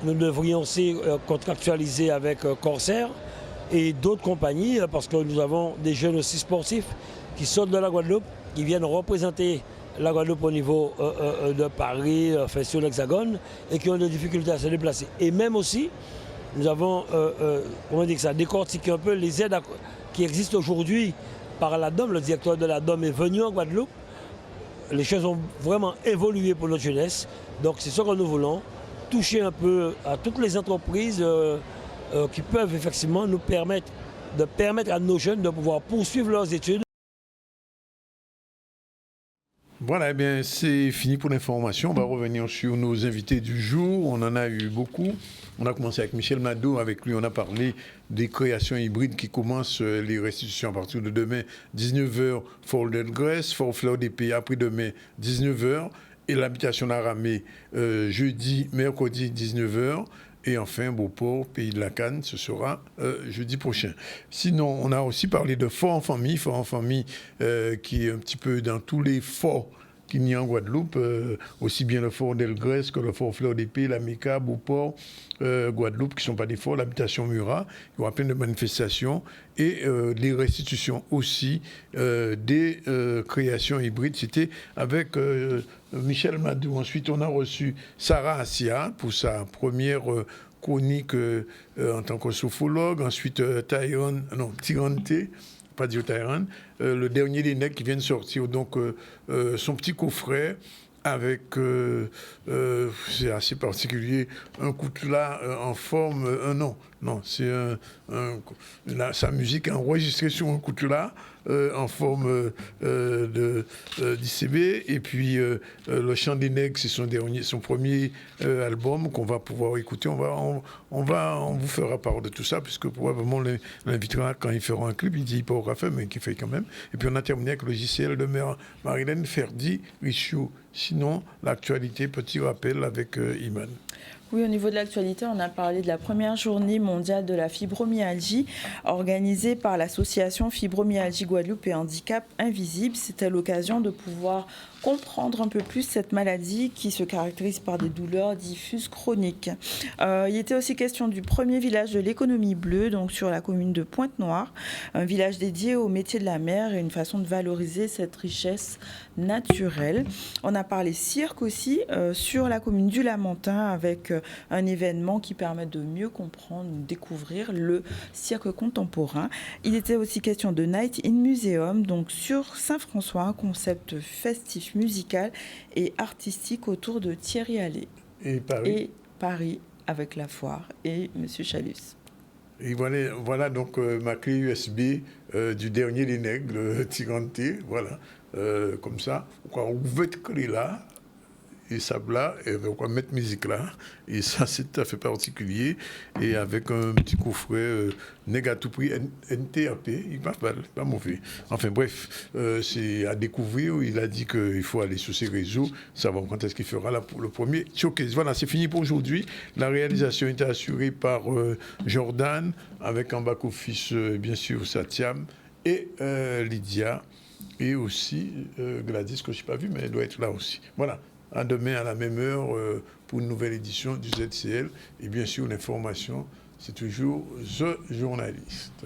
S: Nous devrions aussi contractualiser avec Corsair et d'autres compagnies, parce que nous avons des jeunes aussi sportifs qui sortent de la Guadeloupe, qui viennent représenter la Guadeloupe au niveau de Paris, sur l'Hexagone, et qui ont des difficultés à se déplacer. Et même aussi, nous avons décortiqué un peu les aides qui existent aujourd'hui par la DOM. Le directeur de la DOM est venu en Guadeloupe. Les choses ont vraiment évolué pour notre jeunesse. Donc c'est ce que nous voulons, toucher un peu à toutes les entreprises qui peuvent effectivement nous permettre à nos jeunes de pouvoir poursuivre leurs études.
A: Voilà, eh bien, c'est fini pour l'information. On va revenir sur nos invités du jour. On en a eu beaucoup. On a commencé avec Michel Mado. Avec lui, on a parlé des créations hybrides qui commencent les restitutions à partir de demain, 19h, Fort Delgrès, Fort Fleur des Pays, après-demain, 19h. Et l'habitation d'Aramé, jeudi, mercredi, 19h. Et enfin, Beauport, Pays de la Canne, ce sera jeudi prochain. Sinon, on a aussi parlé de Fort en famille qui est un petit peu dans tous les forts qu'il y a en Guadeloupe, aussi bien le fort Delgrès que le fort Fleur d'Épée, la Méca, Beauport, Guadeloupe, qui ne sont pas des forts, l'habitation Murat. Il y aura plein de manifestations et des restitutions aussi des créations hybrides. C'était avec Michel Madou. Ensuite, on a reçu Sarah Assia pour sa première chronique en tant que sophologue. Ensuite, Tirante, pas dire Tyran, le dernier des nègres qui vient de sortir, donc son petit coffret avec, c'est assez particulier, un coutelas en forme, c'est sa musique est enregistrée sur un coutelas en forme d'ICB, et puis Le Chant des Nègres, c'est son premier album qu'on va pouvoir écouter. On vous fera part de tout ça, puisque probablement on l'invitera quand il fera un clip. Il dit pas au café, mais qu'il fait quand même. Et puis on a terminé avec le JCL de Marilène Ferdi-Richaud. Sinon, l'actualité, petit rappel avec Iman.
B: Oui, au niveau de l'actualité, on a parlé de la première journée mondiale de la fibromyalgie organisée par l'association Fibromyalgie Guadeloupe et Handicap Invisible. C'était l'occasion de pouvoir comprendre un peu plus cette maladie qui se caractérise par des douleurs diffuses chroniques. Il était aussi question du premier village de l'économie bleue, donc sur la commune de Pointe-Noire, un village dédié au métier de la mer et une façon de valoriser cette richesse naturelle. On a parlé cirque aussi sur la commune du Lamentin avec un événement qui permet de mieux comprendre, découvrir le cirque contemporain. Il était aussi question de Night in Museum, donc sur Saint-François, un concept festif, musical et artistique autour de Thierry Allais.
A: Et
B: Paris avec la foire et M. Chalus.
A: Et voilà donc ma clé USB du dernier des nègres, Tirante, voilà, comme ça. On ouvre cette clé là, et ça là, et on va mettre musique là, et ça c'est tout à fait particulier, et avec un petit coffret nègre à tout prix, NTAP, il pas mal, pas mauvais. Enfin bref, c'est à découvrir, il a dit qu'il faut aller sur ses réseaux, savoir quand est-ce qu'il fera là pour le premier showcase. Voilà, c'est fini pour aujourd'hui. La réalisation était assurée par Jordan, avec en back-office bien sûr Satiam et Lydia, et aussi Gladys, que je n'ai pas vu, mais elle doit être là aussi. Voilà. À demain à la même heure pour une nouvelle édition du ZCL. Et bien sûr, l'information, c'est toujours The Journaliste.